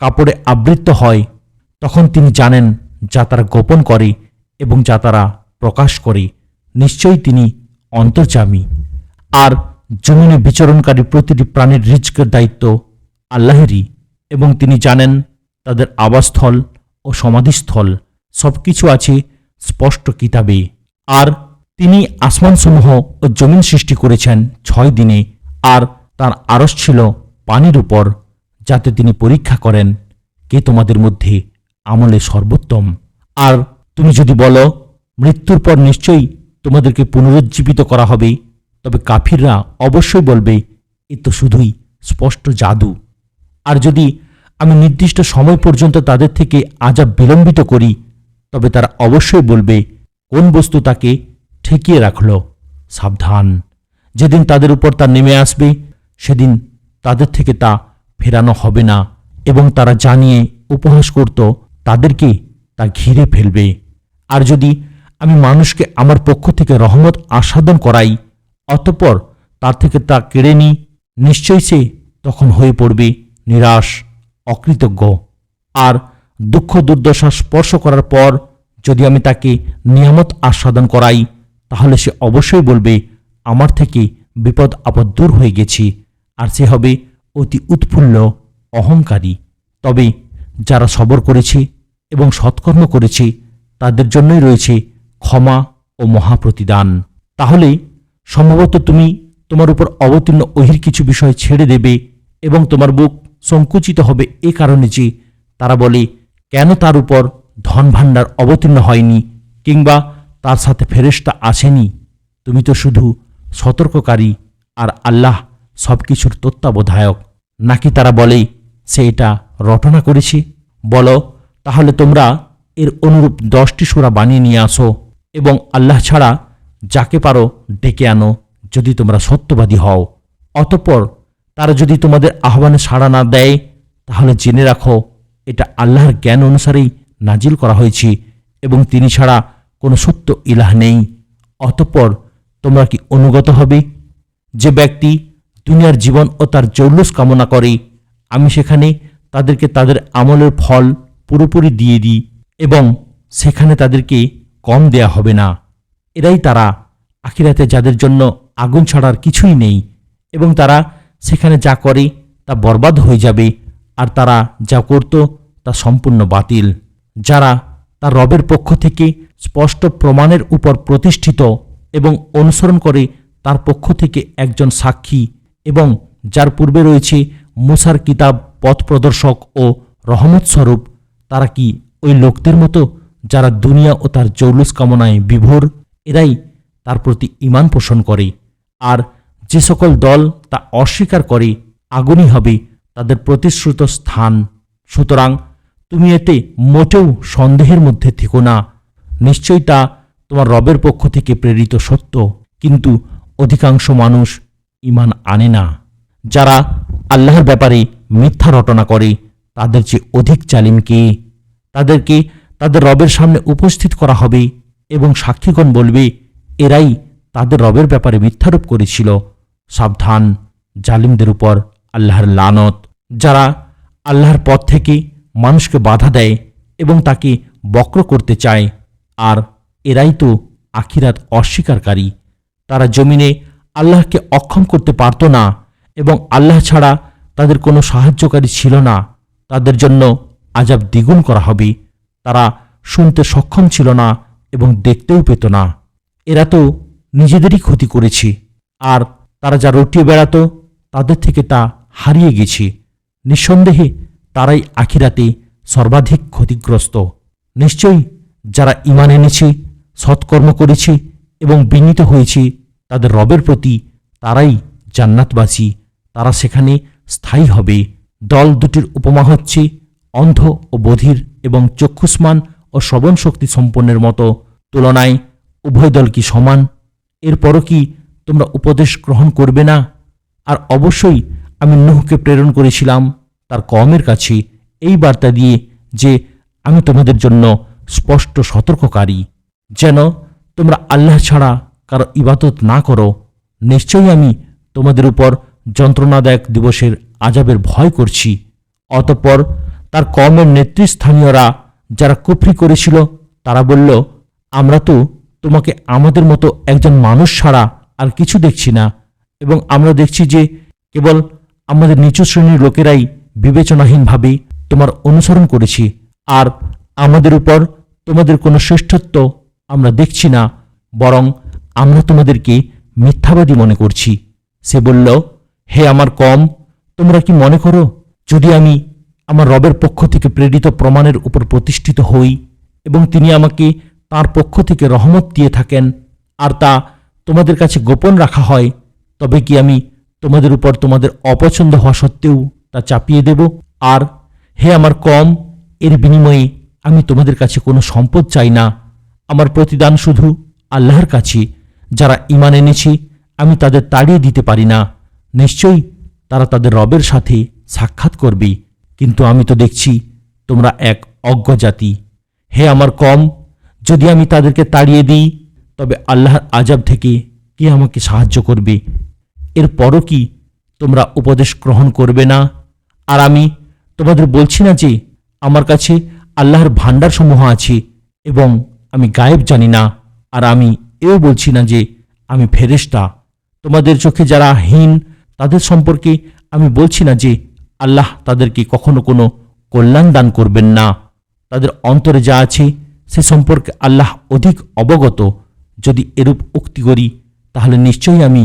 কাপড়ে আবৃত হয় তখন তিনি জানেন যা তারা গোপন করে এবং যা তারা প্রকাশ করে। নিশ্চয়ই তিনি অন্তর্যামী। আর জমিনে বিচরণকারী প্রতিটি প্রাণীর রিজকের দায়িত্ব আল্লাহেরই, এবং তিনি জানেন তাদের আবাসস্থল ও সমাধিস্থল সবকিছু আছে স্পষ্ট কিতাবে। আর তিনি আসমানসমূহ ও জমিন সৃষ্টি করেছেন 6 দিনে, আর তার আরশ ছিল পানির উপর, যাতে তিনি পরীক্ষা করেন কে তোমাদের মধ্যে আমলে সর্বোত্তম। আর তুমি যদি বলো মৃত্যুর পর নিশ্চয়ই তোমাদেরকে পুনরুজ্জীবিত করা হবে, তবে কাফিররা অবশ্যই বলবে এ তো শুধুই স্পষ্ট জাদু। আর যদি আমি নির্দিষ্ট সময় পর্যন্ত তাদের থেকে আযাব বিলম্বিত করি তবে তারা অবশ্যই বলবে কোন বস্তু তাকে ঠেকিয়ে রাখল। সাবধান, যেদিন তাদের উপর তা নেমে আসবে সেদিন তাদের থেকে তা ফেরানো হবে না, এবং তারা জানিয়ে উপহাস করত তাদেরকে তা ঘিরে ফেলবে। আর যদি আমি মানুষকে আমার পক্ষ থেকে রহমত আস্বাদন করাই অতঃপর তার থেকে তা কেড়ে নিই, নিশ্চয়ই সে তখন হয়ে পড়বে নিরাশ, অকৃতজ্ঞ। আর দুঃখ দুর্দশা স্পর্শ করার পর যদি আমি তাকে নিয়ামত আস্বাদন করাই তাহলে সে অবশ্যই বলবে আমার থেকে বিপদ আপদ দূর হয়ে গেছি, আর সে হবে অতি উৎফুল্ল, অহংকারী। তবে যারা সবর করেছে এবং সৎকর্ম করেছে তাদের জন্যই রয়েছে ক্ষমা ও মহাপ্রতিদান। তাহলে সম্ভবত তুমি তোমার উপর অবতীর্ণ ওহীর কিছু বিষয় ছেড়ে দেবে এবং তোমার বুক সংকুচিত হবে এ কারণে যে তারা বলে কেন তার উপর ধন ভাণ্ডার অবতীর্ণ হয়নি কিংবা তার সাথে ফেরেশতা আসেনি। তুমি তো শুধু সতর্ককারী আর আল্লাহ সব কিছুর তত্ত্বাবধায়ক, নাকি তারা বলে সে এটা রটনা করেছে? বলো তাহলে তোমরা এর অনুরূপ 10টি সূরা বানিয়ে নিয়ে আসো এবং আল্লাহ ছাড়া যাকে পারো ডেকে আনো, যদি তোমরা সত্যবাদী হও। অতঃপর তারা যদি তোমাদের আহ্বানে সাড়া না দেয়, তাহলে জেনে রাখো এটা আল্লাহর জ্ঞান অনুসারেই নাজিল করা হয়েছে এবং তিনি ছাড়া কোনো সত্য ইলাহ নেই। অতঃপর তোমরা কি অনুগত হবে? যে ব্যক্তি দুনিয়ার জীবন ও তার জৌলুস কামনা করে, আমি সেখানে তাদেরকে তাদের আমলের ফল পুরোপুরি দিয়ে দিই এবং সেখানে তাদেরকে কম দেয়া হবে না। এরাই তারা আখিরাতে যাদের জন্য আগুন ছাড়ার কিছুই নেই এবং তারা সেখানে যা করে তা বরবাদ হয়ে যাবে, আর তারা যা করত তা সম্পূর্ণ বাতিল। যারা তার রবের পক্ষ থেকে স্পষ্ট প্রমাণের উপর প্রতিষ্ঠিত এবং অনুসরণ করে তার পক্ষ থেকে একজন সাক্ষী এবং যার পূর্বে রয়েছে মুসার কিতাব পথ প্রদর্শক ও রহমত স্বরূপ, তারা কি ওই লোকদের মতো যারা দুনিয়া ও তার জৌলুস কামনায় বিভোর? এরাই তার প্রতি ঈমান পোষণ করে। আর যে সকল দল তা অস্বীকার করে, আগুনই হবে তাদের প্রতিশ্রুত স্থান। সুতরাং তুমি এতে মোটেও সন্দেহের মধ্যে থেকো না, নিশ্চয়ই তা তোমার রবের পক্ষ থেকে প্রেরিত সত্য। কিন্তু অধিকাংশ মানুষ ঈমান আনে না। যারা আল্লাহর ব্যাপারে মিথ্যা রটনা করে, তাদের যে অধিক জালিম কে? তাদেরকে তাদের রবের সামনে উপস্থিত করা হবে এবং সাক্ষীগণ বলবে, এরাই তাদের রবের ব্যাপারে মিথ্যারোপ করেছিল। সাবধান, জালিমদের উপর আল্লাহর লানত। যারা আল্লাহর পথ থেকে মানুষকে বাধা দেয় এবং তাকে বক্র করতে চায়, আর এরাই তো আখিরাত অস্বীকারী। তারা জমিনে আল্লাহকে অক্ষম করতে পারত না এবং আল্লাহ ছাড়া তাদের কোনো সাহায্যকারী ছিল না। তাদের জন্য আযাব দ্বিগুণ করা হবে। তারা শুনতে সক্ষম ছিল না এবং দেখতেও পেত না। এরা তো নিজেদেরই ক্ষতি করেছে, আর তারা যা রটিয়ে বেড়াত তাদের থেকে তা হারিয়ে গেছে। নিঃসন্দেহে তারাই আখিরাতে সর্বাধিক ক্ষতিগ্রস্ত। নিশ্চয়ই যারা ঈমান এনেছে, সৎকর্ম করেছে এবং বিনীত হয়েছে তাদের রবের প্রতি, তারাই জান্নাতবাসী। তারা সেখানে স্থায়ী হবে। দল দুটির উপমা হচ্ছে অন্ধ ও বধির এবং চক্ষুষ্মান ও শ্রবণ শক্তি সম্পন্নের মতো। তুলনায় উভয় দল কি সমান? এরপরও কি তোমরা উপদেশ গ্রহণ করবে না? আর অবশ্যই আমি নূহকে প্রেরণ করেছিলাম তার কওমের কাছে এই বার্তা দিয়ে যে আমি তোমাদের জন্য স্পষ্ট সতর্ককারী, যেন তোমরা আল্লাহ ছাড়া কারো ইবাদত না করো। নিশ্চয়ই আমি তোমাদের উপর যন্ত্রণাদায়ক দিবসের আযাবের ভয় করছি। অতঃপর তার কওমের নেতৃস্থানীয়রা যারা কুফরি করেছিল, তারা বলল, আমরা তো তোমাকে আমাদের মতো একজন মানুষ ছাড়া আর কিছু দেখছি না, এবং আমরা দেখছি যে কেবল আমাদের নিচু শ্রেণীর লোকেরাই বিবেচনাহীনভাবে তোমার অনুসরণ করেছি, আর আমাদের উপর তোমাদের কোনো শ্রেষ্ঠত্ব আমরা দেখছি না, বরং আমরা তোমাদেরকে মিথ্যাবাদী মনে করছি। সে বলল, হে আমার কওম, তোমরা কি মনে করো যদি আমি আমার রবের পক্ষ থেকে প্রেরিত প্রমাণের উপর প্রতিষ্ঠিত হই এবং তিনি আমাকে তার পক্ষ থেকে রহমত দিয়ে থাকেন, আর তা তোমাদের কাছে গোপন রাখা হয়, তবে কি আমি তোমাদের উপর তোমাদের অপছন্দ হওয়া সত্ত্বেও তা চাপিয়ে দেব? আর হে আমার কওম, এর বিনিময়ে আমি তোমাদের কাছে কোনো সম্পদ চাই না। আমার প্রতিদান শুধু আল্লাহর কাছে। যারা ঈমান এনেছে আমি তাদের তাড়িয়ে দিতে পারি না। নিশ্চয়ই তারা তাদের রবের সাথে সাক্ষাৎ করবে, কিন্তু আমি তো দেখছি তোমরা এক অজ্ঞ জাতি। হে আমার কওম, যদি আমি তাদেরকে তাড়িয়ে দিই, তবে আল্লাহর আযাব থেকে কে আমাকে সাহায্য করবে? এরপরও কি তোমরা উপদেশ গ্রহণ করবে না? আর আমি তোমাদের বলছি না যে আমার কাছে আল্লাহর ভাণ্ডার সমূহ আছে এবং আমি গায়েব জানি না, আর আমি এও বলছি না যে আমি ফেরেশতা। তোমাদের চোখে যারা হীন তাদের সম্পর্কে আমি বলছি না যে আল্লাহ তাদেরকে কখনো কোনো কল্যাণ দান করবেন না। তাদের অন্তরে যা আছে সে সম্পর্কে আল্লাহ অধিক অবগত। যদি এরূপ উক্তি করি, তাহলে নিশ্চয়ই আমি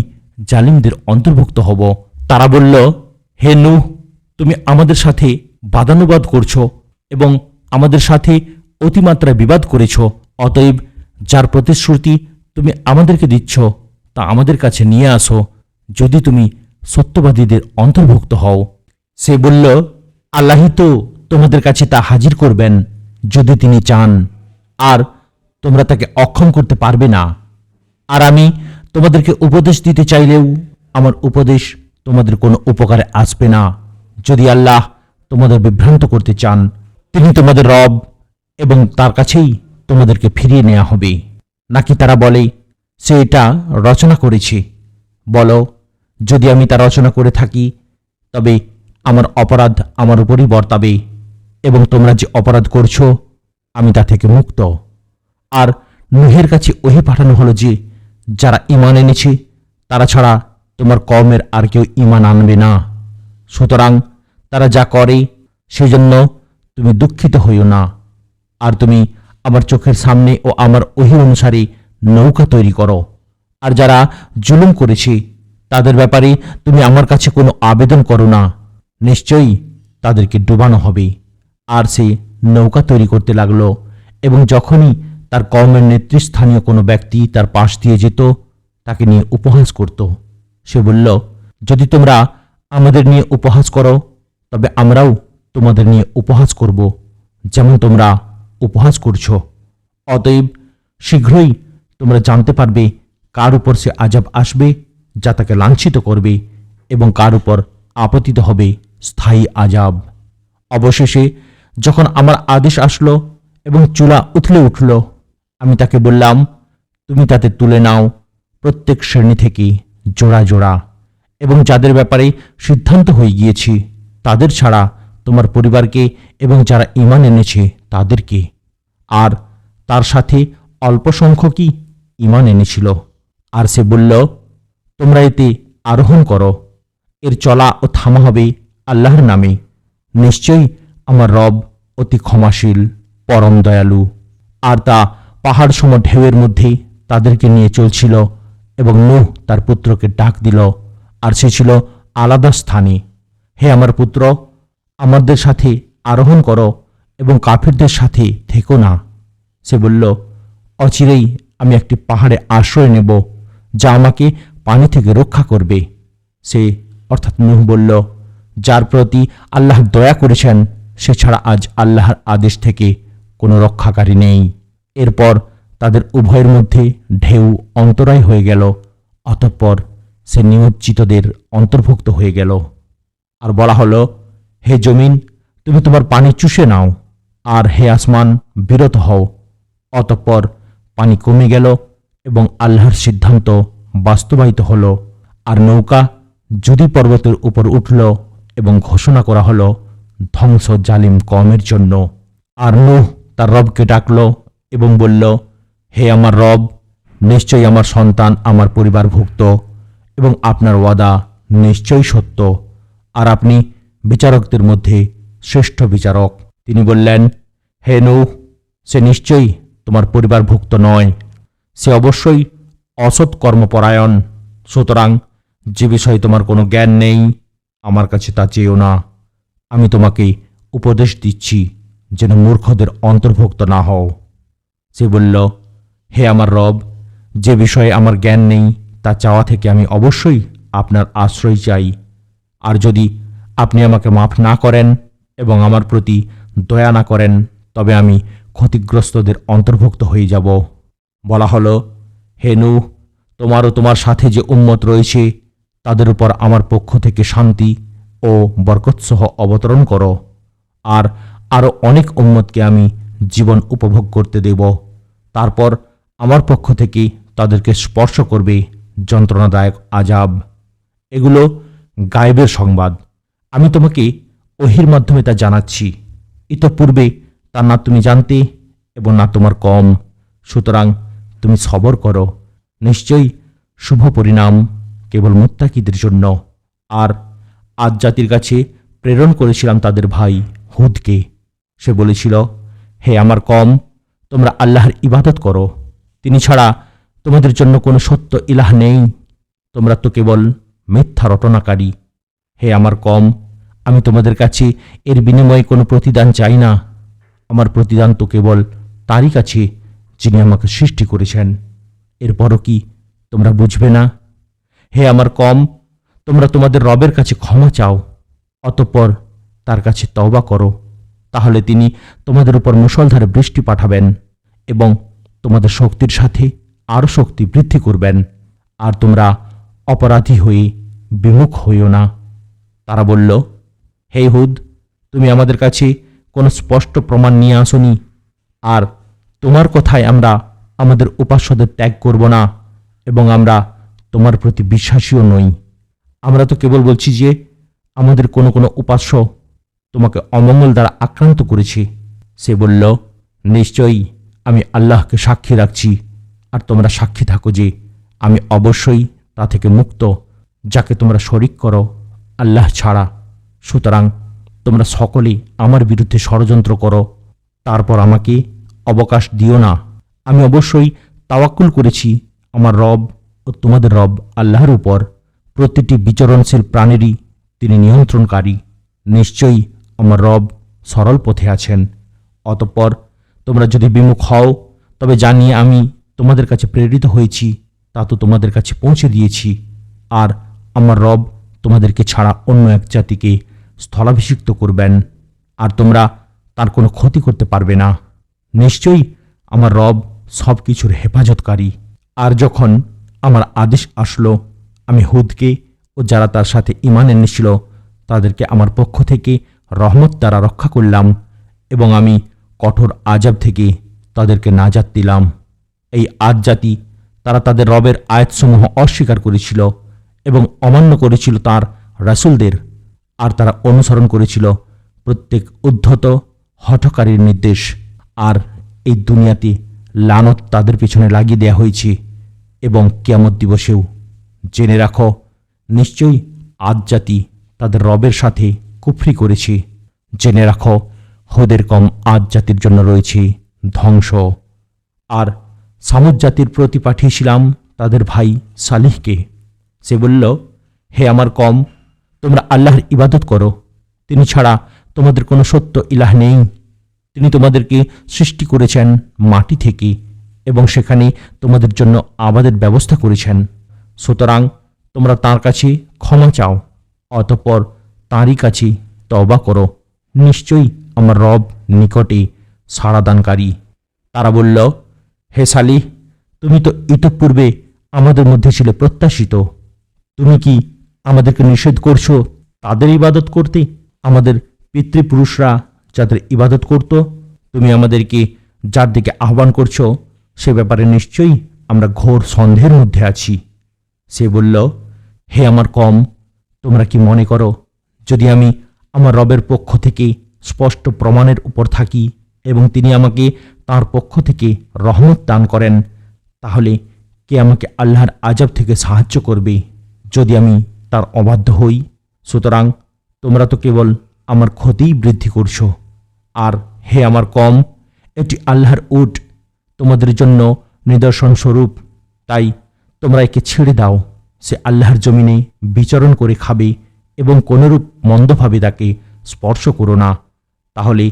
জালিমদের অন্তর্ভুক্ত হব। তারা বলল, হে নূহ, তুমি আমাদের সাথে বাদানুবাদ করছো এবং আমাদের সাথে অতিমাত্রায় বিবাদ করেছ। অতএব যার প্রতিশ্রুতি তুমি আমাদেরকে দিচ্ছ তা আমাদের কাছে নিয়ে আসো, যদি তুমি সত্যবাদীদের অন্তর্ভুক্ত হও। সে বলল, আল্লাহই তো তোমাদের কাছে তা হাজির করবেন যদি তিনি চান, আর তোমরা তাকে অক্ষম করতে পারবে না। আর আমি তোমাদেরকে উপদেশ দিতে চাইলেও আমার উপদেশ তোমাদের কোনো উপকারে আসবে না। যদি আল্লাহ তোমাদের বিভ্রান্ত করতে চান, তিনি তোমাদের রব এবং তার কাছেই তোমাদেরকে ফিরিয়ে নেওয়া হবে। নাকি তারা বলে সে এটা রচনা করেছে? বলো, যদি আমি তা রচনা করে থাকি তবে আমার অপরাধ আমার উপরই বর্তাবে, এবং তোমরা যে অপরাধ করছো আমি তা থেকে মুক্ত। আর নূহের কাছে ওহী পাঠানো হলো যে যারা ঈমান এনেছে তারা ছাড়া তোমার কওমের আর কেউ ঈমান আনবে না। সুতরাং তারা যা করে সেজন্য তুমি দুঃখিত হইও না। আর তুমি আমার চোখের সামনে ও আমার ওহী অনুসারে নৌকা তৈরি করো। আর যারা জুলুম করেছে তাদের ব্যাপারে তুমি আমার কাছে কোনো আবেদন করো না, নিশ্চয়ই তাদেরকে ডুবানো হবে। আর সে নৌকা তৈরি করতে লাগলো, এবং যখনই তার কওমের নেতৃস্থানীয় কোনো ব্যক্তি তার পাশ দিয়ে যেত তাকে নিয়ে উপহাস করত। সে বলল, যদি তোমরা আমাদের নিয়ে উপহাস করো তবে আমরাও তোমাদের নিয়ে উপহাস করব, যেমন তোমরা উপহাস করছ। অতএব শীঘ্রই তোমরা জানতে পারবে কার উপর সে আযাব আসবে যা তাকে লাঞ্ছিত করবে, এবং কার উপর আপতিত হবে স্থায়ী আযাব। অবশেষে যখন আমার আদেশ আসলো এবং চুলা উথলে উঠল, আমি তাকে বললাম, তুমি তাতে তুলে নাও প্রত্যেক শ্রেণী থেকে জোড়া জোড়া, এবং যাদের ব্যাপারে সিদ্ধান্ত হয়ে গিয়েছি তাদের ছাড়া তোমার পরিবারকে এবং যারা ঈমান এনেছে তাদেরকে। আর তার সাথে অল্প সংখ্যকই ঈমান এনেছিল। আর সে বলল, তোমরা এতে আরোহণ করো, এর চলা ও থামা হবে আল্লাহর নামে। নিশ্চয়ই আমার রব অতি ক্ষমাশীল, পরম দয়ালু। আর তা পাহাড় সম ঢেউয়ের মধ্যে তাদেরকে নিয়ে চলছিল, এবং নূহ তার পুত্রকে ডাক দিল, আর সে ছিল আলাদা স্থানে। হে আমার পুত্র, আমাদের সাথে আরোহণ করো এবং কাফিরদের সাথে থেকো না। সে বলল, অচিরেই আমি একটি পাহাড়ে আশ্রয় নেব যা আমাকে পানি থেকে রক্ষা করবে। সে অর্থাৎ নূহ বলল, যার প্রতি আল্লাহ দয়া করেছেন সে ছাড়া আজ আল্লাহর আদেশ থেকে কোনো রক্ষাকারী নেই। এরপর তাদের উভয়ের মধ্যে ঢেউ অন্তরায় হয়ে গেল। অতঃপর সে নিমজ্জিতদের অন্তর্ভুক্ত হয়ে গেল। আর বলা হলো, হে জমিন, তুমি তোমার পানি চুষে নাও, আর হে আসমান, বিরত হও। অতঃপর পানি কমে গেল এবং আল্লাহর সিদ্ধান্ত বাস্তবায়িত হল। আর নৌকা জুদি পর্বতের উপর উঠল এবং ঘোষণা করা হলো ধ্বংস জালিম কওমের জন্য। আর নূহ তার রবকে ডাকল এবং বলল, হে আমার রব, নিশ্চয়ই আমার সন্তান আমার পরিবারভুক্ত, এবং আপনার ওয়াদা নিশ্চয়ই সত্য, আর আপনি বিচারকদের মধ্যে শ্রেষ্ঠ বিচারক। তিনি বললেন, হে নূহ, সে নিশ্চয়ই তোমার পরিবারভুক্ত নয়, সে অবশ্যই অসৎ কর্মপরায়ণ। সুতরাং যে বিষয়ে তোমার কোনো জ্ঞান নেই আমার কাছে তা চেয়েও না। আমি তোমাকে উপদেশ দিচ্ছি যেন মূর্খদের অন্তর্ভুক্ত না হও। সে বলল, হে আমার রব, যে বিষয়ে আমার জ্ঞান নেই তা চাওয়া থেকে আমি অবশ্যই আপনার আশ্রয় চাই। আর যদি আপনি আমাকে মাফ না করেন এবং আমার প্রতি দয়া না করেন তবে আমি ক্ষতিগ্রস্তদের অন্তর্ভুক্ত হয়ে যাব। বলা হলো, হে নূহ, তোমার ও তোমার সাথে যে উম্মত রয়েছে তাদের উপর আমার পক্ষ থেকে শান্তি ও বরকতসহ অবতরণ করো, আর আরও অনেক উম্মতকে আমি জীবন উপভোগ করতে দেব। তারপর আমার পক্ষ থেকে তাদেরকে স্পর্শ করবে যন্ত্রণাদায়ক আযাব। এগুলো গায়েবের সংবাদ, আমি তোমাকে ওহীর মাধ্যমে তা জানাচ্ছি। ইতঃপূর্বে তা না তুমি জানতে এবং না তোমার কম। সুতরাং তুমি সবর করো, নিশ্চয়ই শুভ পরিণাম কেবল মুত্তাকিদের জন্য। আর আদ জাতির কাছে প্রেরণ করেছিলাম তাদের ভাই হুদকে। সে বলেছিল, হে আমার কম, তোমরা আল্লাহর ইবাদত করো, তিনি ছাড়া তোমাদের জন্য কোনো সত্য ইলাহ নেই, তোমরা তো কেবল মিথ্যা রটনাকারী। হে আমার কম, আমি তোমাদের কাছে এর বিনিময়ে কোনো প্রতিদান চাই না। আমার প্রতিদান তো কেবল তারই কাছে যিনি আমাকে সৃষ্টি করেছেন। এরপরও কি তোমরা বুঝবে না? হে আমার কওম, তোমরা তোমাদের রবের কাছে ক্ষমা চাও, অতঃপর তার কাছে তওবা করো, তাহলে তিনি তোমাদের উপর মুষলধারে বৃষ্টি পাঠাবেন এবং তোমাদের শক্তির সাথে আরও শক্তি বৃদ্ধি করবেন, আর তোমরা অপরাধী হয়ে বিমুখ হইও না। তারা বলল, হে হুদ, তুমি আমাদের কাছে কোনো স্পষ্ট প্রমাণ নিয়ে আসনি, আর তোমার কথায় আমরা আমাদের উপাস্যদের ত্যাগ করব না এবং আমরা তোমার প্রতি বিশ্বাসীও নই। আমরা তো কেবল বলছি যে আমাদের কোনো কোনো উপাস্য তোমাকে অমঙ্গল দ্বারা আক্রান্ত করেছে। সে বলল, নিশ্চয়ই আমি আল্লাহকে সাক্ষী রাখছি, আর তোমরা সাক্ষী থাকো যে আমি অবশ্যই তা থেকে মুক্ত যাকে তোমরা শরিক করো আল্লাহ ছাড়া। সুতরাং তোমরা সকলেই আমার বিরুদ্ধে ষড়যন্ত্র করো, তারপর আমাকে অবকাশ দিও না। আমি অবশ্যই তাওয়াক্কুল করেছি আমার রব ও তোমাদের রব আল্লাহর উপর। প্রতিটি বিচরণশীল প্রাণীরই তিনি নিয়ন্ত্রণকারী। নিশ্চয়ই আমার রব সরল পথে আছেন। অতঃপর তোমরা যদি বিমুখ হও, তবে জানিয়ে আমি তোমাদের কাছে প্রেরিত হয়েছি তা তো তোমাদের কাছে পৌঁছে দিয়েছি, আর আমার রব তোমাদেরকে ছাড়া অন্য এক জাতিকে স্থলাভিষিক্ত করবেন, আর তোমরা তার কোনো ক্ষতি করতে পারবে না। নিশ্চয়ই আমার রব সব কিছুর হেফাজতকারী। আর যখন আমার আদেশ আসলো, আমি হুদকে ও যারা তার সাথে ঈমান এনেছিল তাদেরকে আমার পক্ষ থেকে রহমত দ্বারা রক্ষা করলাম, এবং আমি কঠোর আযাব থেকে তাদেরকে নাজাত দিলাম। এই আদ জাতি তারা তাদের রবের আয়াতসমূহ অস্বীকার করেছিল এবং অমান্য করেছিল তার রাসূলদের, আর তারা অনুসরণ করেছিল প্রত্যেক উদ্ধত হঠকারীর নির্দেশ। আর এই দুনিয়াতে লানত তাদের পেছনে লাগিয়ে দেয়া হয়েছে এবং কিয়ামত দিবসেও। জেনে রাখো, নিশ্চয়ই আদ জাতি তাদের রবের সাথে কুফরি করেছে। জেনে রাখো, হুদের কম আদ জাতির জন্য রয়েছে ধ্বংস। আর সামুদ জাতির প্রতি পাঠিয়েছিলাম তাদের ভাই সালিহকে। সে বলল, হে আমার কম, তোমরা আল্লাহর ইবাদত করো, তিনি ছাড়া তোমাদের কোনো সত্য ইলাহ নেই। তিনি তোমাদেরকে সৃষ্টি করেছেন মাটি থেকে এবং সেখানে তোমাদের জন্য আবাদের ব্যবস্থা করেছেন। সুতরাং তোমরা তাঁর কাছে ক্ষমা চাও, অতঃপর তাঁরই কাছে তওবা করো। নিশ্চয়ই আমার রব নিকটে সাড়াদানকারী। তারা বলল, হে সালিহ, তুমি তো ইতঃপূর্বে আমাদের মধ্যে ছিলে প্রত্যাশিত। তুমি কি আমাদেরকে নিষেধ করছো তাদের ইবাদত করতে, আমাদের পিতৃপুরুষরা যাদের ইবাদত করত? তুমি আমাদেরকে যার দিকে আহ্বান করছো সে ব্যাপারে নিশ্চয়ই আমরা ঘোর সন্দেহের মধ্যে আছি। সে বলল, হে আমার কম, তোমরা কি মনে করো যদি আমি আমার রবের পক্ষ থেকে স্পষ্ট প্রমাণের উপর থাকি এবং তিনি আমাকে তার পক্ষ থেকে রহমত দান করেন, তাহলে কে আমাকে আল্লাহর আযাব থেকে সাহায্য করবে যদি আমি তার অবাধ্য হই? সুতরাং তোমরা তো কেবল আমার ক্ষতিই বৃদ্ধি করছো। আর হে আমার কম, এটি আল্লাহর উট, তোমাদের জন্য নিদর্শন স্বরূপ, তাই তোমরা একে ছেড়ে দাও। সে আল্লাহর জমিনে বিচরণ করে খাবে এবং কোনরূপ মন্দভাবে তাকে স্পর্শ করো না, তাহলে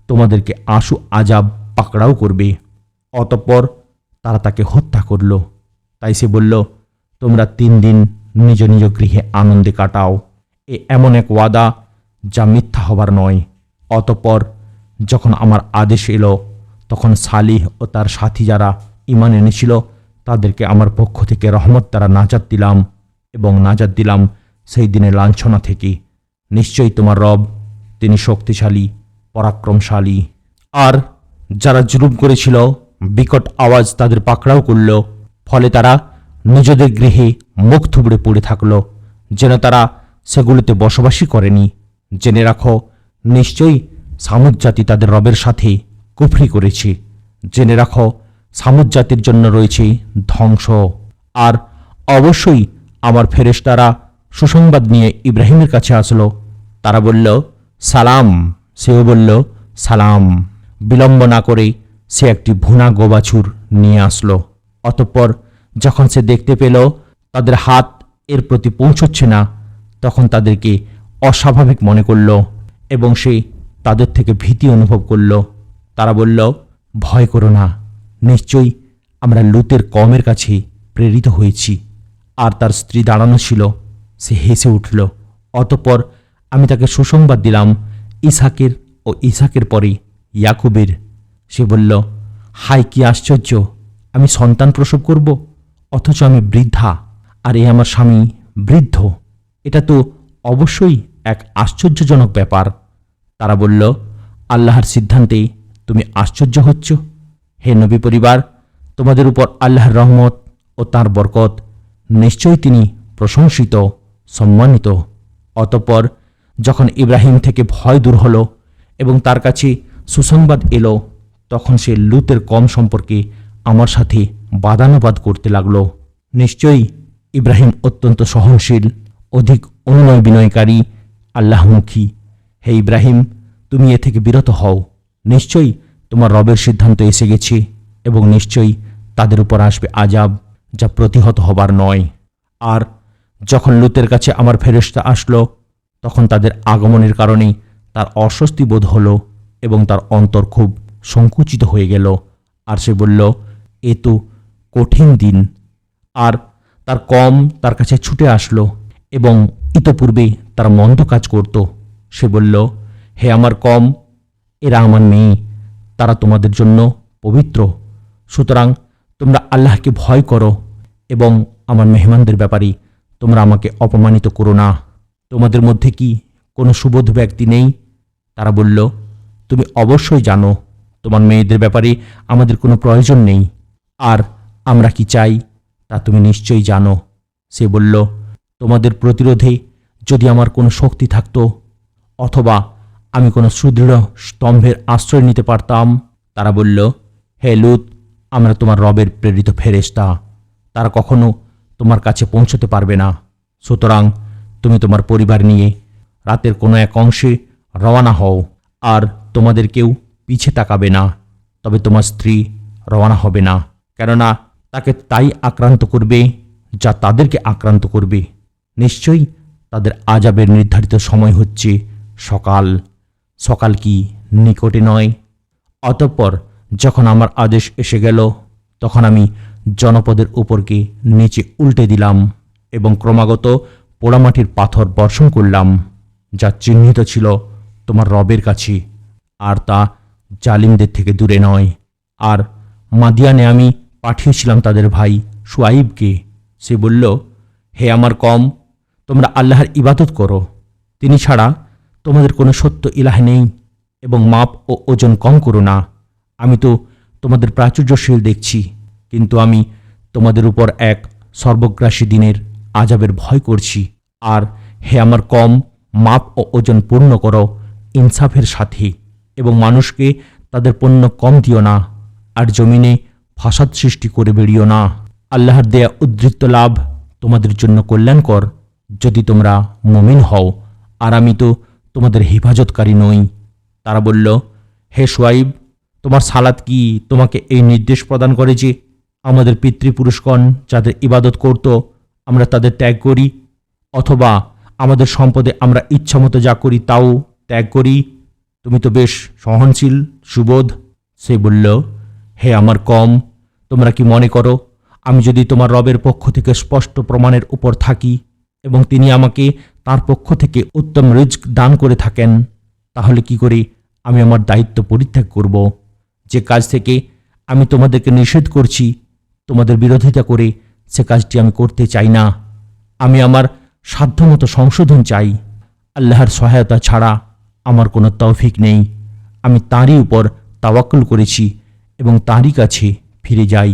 তোমাদেরকে আশু আযাব পাকড়াও করবে। অতঃপর তারা তাকে হত্যা করল। তাই সে বলল, তোমরা 3 দিন নিজ নিজ গৃহে আনন্দে কাটাও। এ এমন এক ওয়াদা যা মিথ্যা হবার নয়। অতঃপর যখন আমার আদেশ এলো, তখন সালিহ ও তার সাথী যারা ঈমান এনেছিল তাদেরকে আমার পক্ষ থেকে রহমত দ্বারা নাজাত দিলাম এবং নাজাত দিলাম সেই দিনের লাঞ্ছনা থেকে। নিশ্চয়ই তোমার রব তিনি শক্তিশালী, পরাক্রমশালী। আর যারা জুলুম করেছিল বিকট আওয়াজ তাদের পাকড়াও করল, ফলে তারা নিজেদের গৃহে মুখ থুবড়ে পড়ে থাকল, যেন তারা সেগুলিতে বসবাসই করেনি। জেনে রাখো, নিশ্চয়ই সামুদ জাতি তাদের রবের সাথে কুফরি করেছে। জেনে রাখো, সামুদ জাতির জন্য রয়েছে ধ্বংস। আর অবশ্যই আমার ফেরেশতারা সুসংবাদ নিয়ে ইব্রাহিমের কাছে আসলো। তারা বলল, সালাম। সেও বলল, সালাম। বিলম্ব না করে সে একটি ভুনা গোবাছুর নিয়ে আসলো। অতঃপর যখন সে দেখতে পেল তাদের হাত এর প্রতি পৌঁছচ্ছে না, তখন তাদেরকে অস্বাভাবিক মনে করল এবং সে তাদের থেকে ভীতি অনুভব করল। তারা বলল, ভয় করো না, নিশ্চয়ই আমরা লূতের কওমের কাছে প্রেরিত হয়েছি। আর তার স্ত্রী দাঁড়ানো ছিল। সে হেসে উঠল। অতঃপর আমি তাকে সুসংবাদ দিলাম ইসহাকের ও ইসহাকের পরে ইয়াকুবের। সে বলল, হায় কি আশ্চর্য! আমি সন্তান প্রসব করব, অথচ আমি বৃদ্ধা, আর এ আমার স্বামী বৃদ্ধ। এটা তো অবশ্যই এক আশ্চর্যজনক ব্যাপার। তারা বলল, আল্লাহর সিদ্ধান্তে তুমি আশ্চর্য হচ্ছ। হে নবী পরিবার, তোমাদের উপর আল্লাহর রহমত ও তাঁর বরকত, নিশ্চয়ই তিনি প্রশংসিত, সম্মানিত। অতঃপর যখন ইব্রাহিম থেকে ভয় দূর হলো এবং তার কাছে সুসংবাদ এলো, তখন সে লুতের কম সম্পর্কে আমার সাথে বাদানুবাদ করতে লাগল। নিশ্চয়ই ইব্রাহিম অত্যন্ত সহনশীল, অধিক অনুনয় বিনয়কারী, আল্লাহমুখী। হে ইব্রাহিম, তুমি এ থেকে বিরত হও। নিশ্চয়ই তোমার রবের সিদ্ধান্ত এসে গেছে এবং নিশ্চয়ই তাদের উপর আসবে আযাব, যা প্রতিহত হবার নয়। আর যখন লুতের কাছে আমার ফেরেশতা আসলো, তখন তাদের আগমনের কারণে তার অস্বস্তি বোধ হলো এবং তার অন্তর খুব সংকুচিত হয়ে গেল। আর সে বলল, এ তো কঠিন দিন। আর তার কম তার কাছে ছুটে আসলো এবং ইতপূর্বে তার মন্দ কাজ করত। সে বলল, হে আমার কম, এরা আমার মেয়ে, তারা তোমাদের জন্য পবিত্র। সুতরাং তোমরা আল্লাহকে ভয় করো এবং আমার মেহমানদের ব্যাপারে তোমরা আমাকে অপমানিত করো না। তোমাদের মধ্যে কি কোনো সুবোধ ব্যক্তি নেই? তারা বলল, তুমি অবশ্যই জানো তোমার মেয়েদের ব্যাপারে আমাদের কোনো প্রয়োজন নেই, আর আমরা কি চাই তা তুমি নিশ্চয়ই জানো। সে বলল, তোমাদের প্রতিরোধে যদি আমার কোনো শক্তি থাকতো, অথবা আমি কোনো সুদৃঢ় স্তম্ভের আশ্রয় নিতে পারতাম। তারা বলল, হে লূত, আমরা তোমার রবের প্রেরিত ফেরেশতা, তারা কখনো তোমার কাছে পৌঁছতে পারবে না। সুতরাং তুমি তোমার পরিবার নিয়ে রাতের কোনো এক অংশে রওনা হও, আর তোমাদের কেউ পিছে তাকাবে না। তবে তোমার স্ত্রী রওনা হবে না, কেননা তাকে তাই আক্রান্ত করবে যা তাদেরকে আক্রান্ত করবে। নিশ্চয়ই তাদের আযাবের নির্ধারিত সময় হচ্ছে সকাল। সকাল কি নিকটে নয়? অতঃপর যখন আমার আদেশ এসে গেল, তখন আমি জনপদের উপরকে নিচে উল্টে দিলাম এবং ক্রমাগত পোড়ামাটির পাথর বর্ষণ করলাম, যা চিহ্নিত ছিল তোমার রবের কাছে, আর তা জালিমদের থেকে দূরে নয়। আর মাদিয়ানে আমি পাঠিয়েছিলাম তাদের ভাই শুআইবকে। সে বলল, হে আমার কম, তোমরা আল্লাহর ইবাদত করো, তিনি ছাড়া তোমাদের কোনো সত্য ইলাহ নেই, এবং মাপ ও ওজন কম করো না। আমি তো তোমাদের প্রাচুর্যশীল দেখছি, কিন্তু আমি তোমাদের উপর এক সর্বগ্রাসী দিনের আযাবের ভয় করছি। আর হে আমার কম, মাপ ও ওজন পূর্ণ করো ইনসাফের সাথে, এবং মানুষকে তাদের পণ্য কম দিও না, আর জমিনে ফাসাদ সৃষ্টি করে বেরিও না। আল্লাহর দেয়া উদ্ধৃত্ত লাভ তোমাদের জন্য কল্যাণকর, যদি তোমরা মুমিন হও, আর আমি তো তোমাদের হেফাজতকারী নই। তারা বলল, হে শুআইব, তোমার সালাত কি তোমাকে এই নির্দেশ প্রদান করে যে আমাদের পিতৃপুরুষগণ যাদের ইবাদত করত আমরা তাদের ত্যাগ করি, অথবা আমাদের সম্পদে আমরা ইচ্ছামতো যা করি তাও ত্যাগ করি? তুমি তো বেশ সহনশীল, সুবোধ। সে বলল, হে আমার কম, তোমরা কি মনে করো আমি যদি তোমার রবের পক্ষ থেকে স্পষ্ট প্রমাণের উপর থাকি এবং তিনি আমাকে তার পক্ষ থেকে উত্তম রিজক দান করে থাকেন, তাহলে কি করে আমি আমার দায়িত্ব পরিত্যাগ করব? যে কাজ থেকে আমি তোমাদেরকে নিষেধ করছি, তোমাদের বিরোধিতা করে সে কাজটি আমি করতে চাই না। আমি আমার সাধ্যমতো সংশোধন চাই। আল্লাহর সহায়তা ছাড়া আমার কোনো তৌফিক নেই। আমি তাঁরই উপর তাওয়াক্কুল করেছি এবং তাঁরই কাছে ফিরে যাই।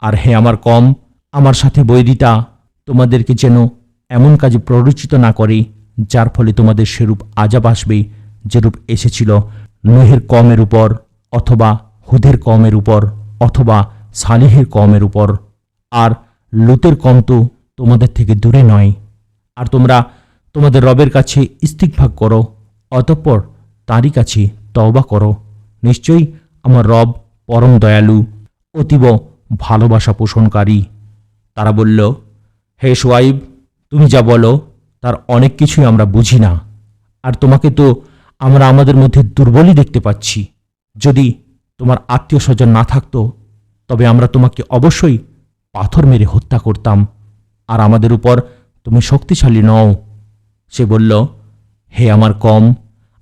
আর হে আমার কম, আমার সাথে বৈরিতা তোমাদেরকে যেন এমন কাজে প্ররোচিত না করে যার ফলে তোমাদের সেরূপ আযাব আসবে যেরূপ এসেছিল নূহের কওমের উপর, অথবা হুদের কওমের উপর, অথবা সালেহের কওমের উপর। আর লূতের কওম তো তোমাদের থেকে দূরে নয়। আর তোমরা তোমাদের রবের কাছে ইস্তিগফার করো, অতঃপর তাঁরই কাছে তওবা করো। নিশ্চয়ই আমার রব পরম দয়ালু, অতীব ভালোবাসা পোষণকারী। তারা বলল, হে শুআইব, তুমি যা বলো তার অনেক কিছুই আমরা বুঝি না, আর তোমাকে তো আমরা আমাদের মধ্যে দুর্বলই দেখতে পাচ্ছি। যদি তোমার আত্মীয় স্বজন না থাকতো, তবে আমরা তোমাকে অবশ্যই পাথর মেরে হত্যা করতাম, আর আমাদের উপর তুমি শক্তিশালী নও। সে বলল, হে আমার কওম,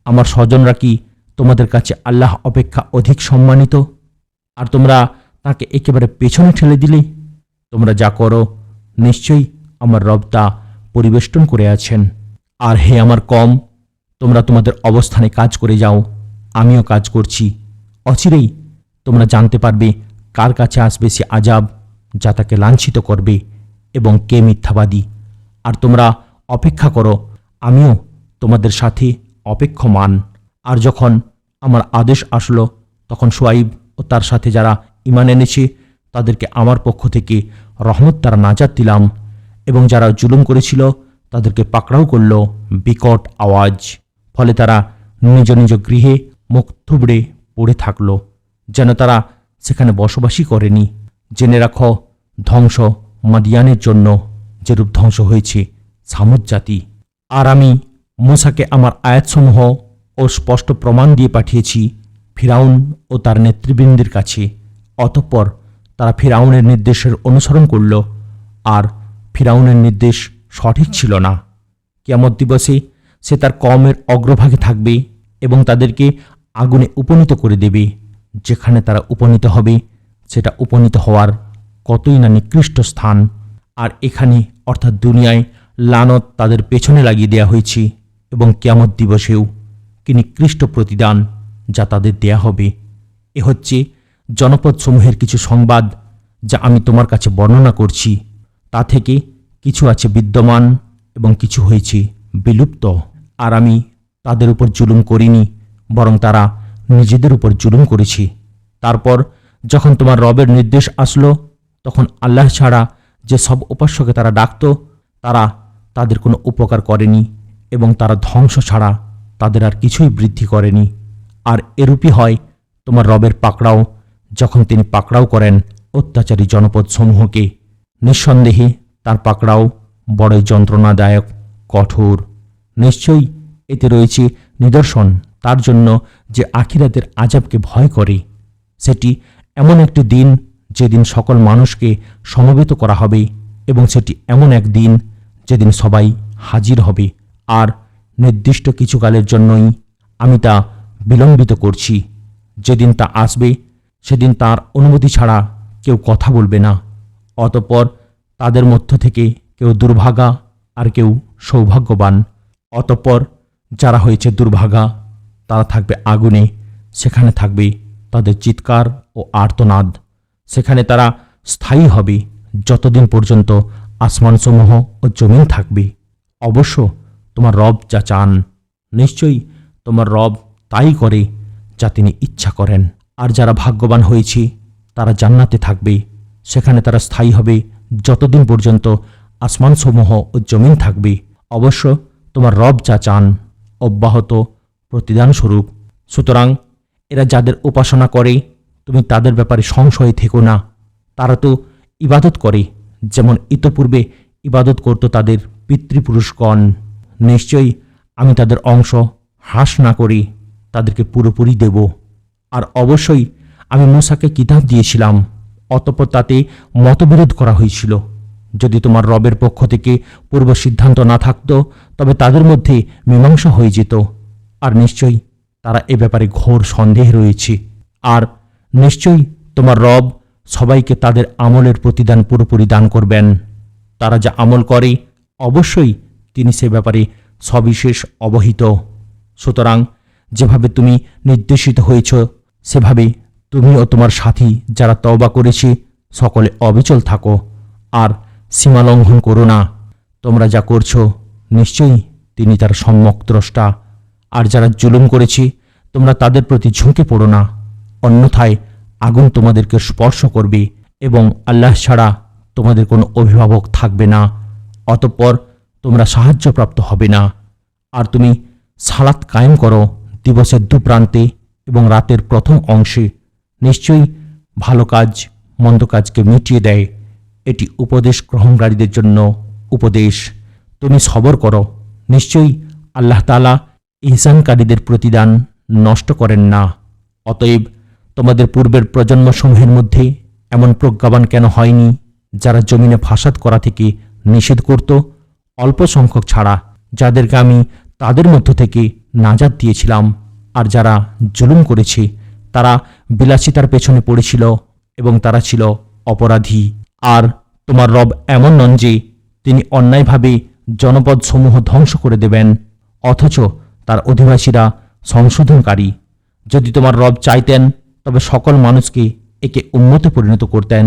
আমার স্বজনরা কি তোমাদের কাছে আল্লাহ অপেক্ষা অধিক সম্মানিত? আর তোমরা তাকে একেবারে পেছনে ঠেলে দিলে। তোমরা যা করো নিশ্চয়ই আমার রব তা পরিবেষ্টন করে আছেন। আর হে আমার কওম, তোমরা তোমাদের অবস্থানে কাজ করে যাও, আমিও কাজ করছি। অচিরেই তোমরা জানতে পারবে কার কাছে আসবে সে আযাব যা তাকে লাঞ্ছিত করবে এবং কে মিথ্যাবাদী। আর তোমরা অপেক্ষা করো, আমিও তোমাদের সাথে অপেক্ষমান। আর যখন আমার আদেশ আসলো, তখন শুআইব ও তার সাথে যারা ঈমান এনেছে তাদেরকে আমার পক্ষ থেকে রহমত দ্বারা নাজাত দিলাম, এবং যারা জুলুম করেছিল তাদেরকে পাকড়াও করল বিকট আওয়াজ। ফলে তারা নিজ নিজ গৃহে মুখ থুবড়ে পড়ে থাকল, যেন তারা সেখানে বসবাসই করেনি। জেনে রাখো, ধ্বংস মাদিয়ানের জন্য যেরূপ ধ্বংস হয়েছে সামুদ জাতি। আর আমি মূসাকে আমার আয়াতসমূহ ও স্পষ্ট প্রমাণ দিয়ে পাঠিয়েছি ফিরাউন ও তার নেতৃবৃন্দের কাছে। অতঃপর তারা ফিরাউনের নির্দেশের অনুসরণ করল, আর ফিরাউনের নির্দেশ সঠিক ছিল না। কিয়ামত দিবসে সে তার কওমের অগ্রভাগে থাকবে এবং তাদেরকে আগুনে উপনীত করে দেবে। যেখানে তারা উপনীত হবে সেটা উপনীত হওয়ার কতই না নিকৃষ্ট স্থান। আর এখানে অর্থাৎ দুনিয়ায় লানত তাদের পেছনে লাগিয়ে দেয়া হয়েছে, এবং কিয়ামত দিবসেও কি নিকৃষ্ট প্রতিদান যা তাদের দেয়া হবে। এ হচ্ছে জনপদসমূহের কিছু সংবাদ যা আমি তোমার কাছে বর্ণনা করছি। তা থেকে কিছু আছে বিদ্যমান এবং কিছু হয়েছে বিলুপ্ত। আর আমি তাদের উপর জুলুম করিনি, বরং তারা নিজেদের উপর জুলুম করেছে। তারপর যখন তোমার রবের নির্দেশ আসলো, তখন আল্লাহ ছাড়া যে সব উপাস্যকে তারা ডাকত, তারা তাদের কোনো উপকার করেনি, এবং তারা ধ্বংস ছাড়া তাদের আর কিছুই বৃদ্ধি করেনি। আর এরূপই হয় তোমার রবের পাকড়াও, যখন তিনি পাকড়াও করেন অত্যাচারী জনপদসমূহকে। নিঃসন্দেহে তার পাকড়াও বড়ই যন্ত্রণাদায়ক, কঠোর। নিশ্চয়ই এতে রয়েছে নিদর্শন তার জন্য যে আখিরাতের আযাবকে ভয় করে। সেটি এমন একটি দিন যেদিন সকল মানুষকে সমবেত করা হবে, এবং সেটি এমন এক দিন যেদিন সবাই হাজির হবে। আর নির্দিষ্ট কিছু কালের জন্যই আমি তা বিলম্বিত করছি। যেদিন তা আসবে সেদিন তার অনুমতি ছাড়া কেউ কথা বলবে না। অতঃপর তাদের মধ্য থেকে কেউ দুর্ভাগা আর কেউ সৌভাগ্যবান। অতঃপর যারা হয়েছে দুর্ভাগা তারা থাকবে আগুনে, সেখানে থাকবে তাদের চিৎকার ও আর্তনাদ। সেখানে তারা স্থায়ী হবে যতদিন পর্যন্ত আসমানসমূহ ও জমিন থাকবে। অবশ্য তোমার রব যা চান, নিশ্চয়ই তোমার রব তাই করে যা তিনি ইচ্ছা করেন। আর যারা ভাগ্যবান হয়েছে তারা জান্নাতে থাকবে, সেখানে তারা স্থায়ী হবে যতদিন পর্যন্ত আসমানসমূহ ও জমিন থাকবে। অবশ্য তোমার রব যা চান অব্যাহত প্রতিদানস্বরূপ। সুতরাং এরা যাদের উপাসনা করে তুমি তাদের ব্যাপারে সংশয়ে থেকো না। তারা তো ইবাদত করে যেমন ইতপূর্বে ইবাদত করত তাদের পিতৃপুরুষগণ। নিশ্চয়ই আমি তাদের অংশ হ্রাস না করে তাদেরকে পুরোপুরি দেব। আর অবশ্যই আমি মূসাকে কিতাব দিয়েছিলাম, অতঃপর তাতে মতবিরোধ করা হয়েছিল। যদি তোমার রবের পক্ষ থেকে পূর্ব সিদ্ধান্ত না থাকত তবে তাদের মধ্যে মীমাংসা হয়ে যেত। আর নিশ্চয়ই তারা এ ব্যাপারে ঘোর সন্দেহে রয়েছে। আর নিশ্চয়ই তোমার রব সবাইকে তাদের আমলের প্রতিদান পুরোপুরি দান করবেন। তারা যা আমল করে অবশ্যই তিনি সে ব্যাপারে সবিশেষ অবহিত। সুতরাং যেভাবে তুমি নির্দেশিত হয়েছ সেভাবে তুমি ও তোমার সাথী যারা তওবা করেছে সকলে অবিচল থাকো, আর সীমা লঙ্ঘন করো না। তোমরা যা করছ নিশ্চয়ই তিনি তার সম্যক দ্রষ্টা। আর যারা জুলুম করেছে তোমরা তাদের প্রতি ঝুঁকে পড়ো না, অন্যথায় আগুন তোমাদেরকে স্পর্শ করবে এবং আল্লাহ ছাড়া তোমাদের কোনো অভিভাবক থাকবে না। অতঃপর তোমরা সাহায্যপ্রাপ্ত হবে না। আর তুমি সালাত কায়েম করো দিবসের দুপ্রান্তে এবং রাতের প্রথম অংশে। নিশ্চয়ই ভালো কাজ মন্দ কাজকে মিটিয়ে দেয়। এটি উপদেশ গ্রহণকারীদের জন্য উপদেশ। তুমি সবর করো, নিশ্চয়ই আল্লাহ তাআলা ইহসানকারীদের প্রতিদান নষ্ট করেন না। অতএব তোমাদের পূর্বের প্রজন্মসমূহের মধ্যে এমন প্রজ্ঞাবান কেন হয়নি যারা জমিনে ফাসাদ করা থেকে নিষেধ করত, অল্প সংখ্যক ছাড়া, যাদেরকে আমি তাদের মধ্য থেকে নাজাত দিয়েছিলাম। আর যারা জুলুম করেছে তারা বিলাসিতার পেছনে পড়েছিল এবং তারা ছিল অপরাধী। আর তোমার রব এমন নন যে তিনি অন্যায়ভাবে জনপদসমূহ ধ্বংস করে দেবেন, অথচ তার অধিবাসীরা সংশোধনকারী। যদি তোমার রব চাইতেন তবে সকল মানুষকে একে উম্মতে পরিণত করতেন,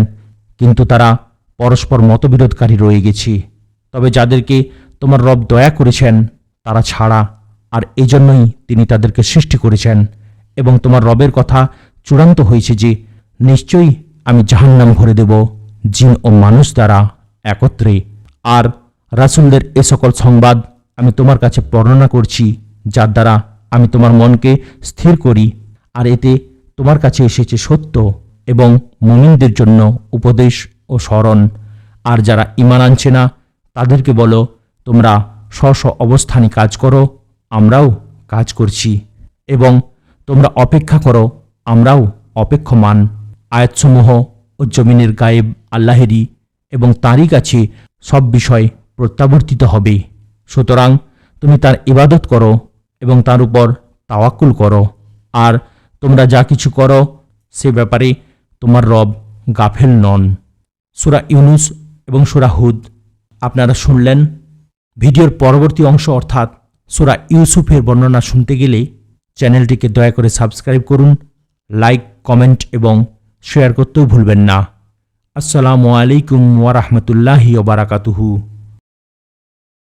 কিন্তু তারা পরস্পর মতবিরোধকারী রয়ে গেছে। তবে যাদেরকে তোমার রব দয়া করেছেন তারা ছাড়া, আর এজন্যই তিনি তাদেরকে সৃষ্টি করেছেন। এবং তোমার রবের কথা চূড়ান্ত হয়েছে যে নিশ্চয়ই আমি জাহান্নাম ভরে দেব জিন ও মানুষ দ্বারা একত্রে। আর রাসূলদের এ সকল সংবাদ আমি তোমার কাছে বর্ণনা করছি, যার দ্বারা আমি তোমার মনকে স্থির করি। আর এতে তোমার কাছে এসেছে সত্য এবং মুমিনদের জন্য উপদেশ ও স্মরণ। আর যারা ঈমান আনছে না তাদেরকে বলো, তোমরা স্ব অবস্থানে কাজ করো, আমরাও কাজ করছি, এবং তোমরা অপেক্ষা করো, আমরাও অপেক্ষমান। আয়াতসমূহ ও জমিনের গায়েব আল্লাহেরই, এবং তাঁরই কাছে সব বিষয় প্রত্যাবর্তিত হবে। সুতরাং তুমি তার ইবাদত করো এবং তার উপর তাওয়াক্কুল করো। আর তোমরা যা কিছু করো সে ব্যাপারে তোমার রব গাফেল নন। সূরা ইউনুস এবং সূরা হুদ আপনারা শুনলেন। ভিডিওর পরবর্তী অংশ অর্থাৎ সূরা ইউসুফের বর্ণনা শুনতে গেলে চ্যানেলটিকে দয়া করে সাবস্ক্রাইব করুন, লাইক, কমেন্ট এবং শেয়ার করতেও ভুলবেন না। আসসালামু আলাইকুম ওয়া রাহমাতুল্লাহি ওয়া বারাকাতুহু।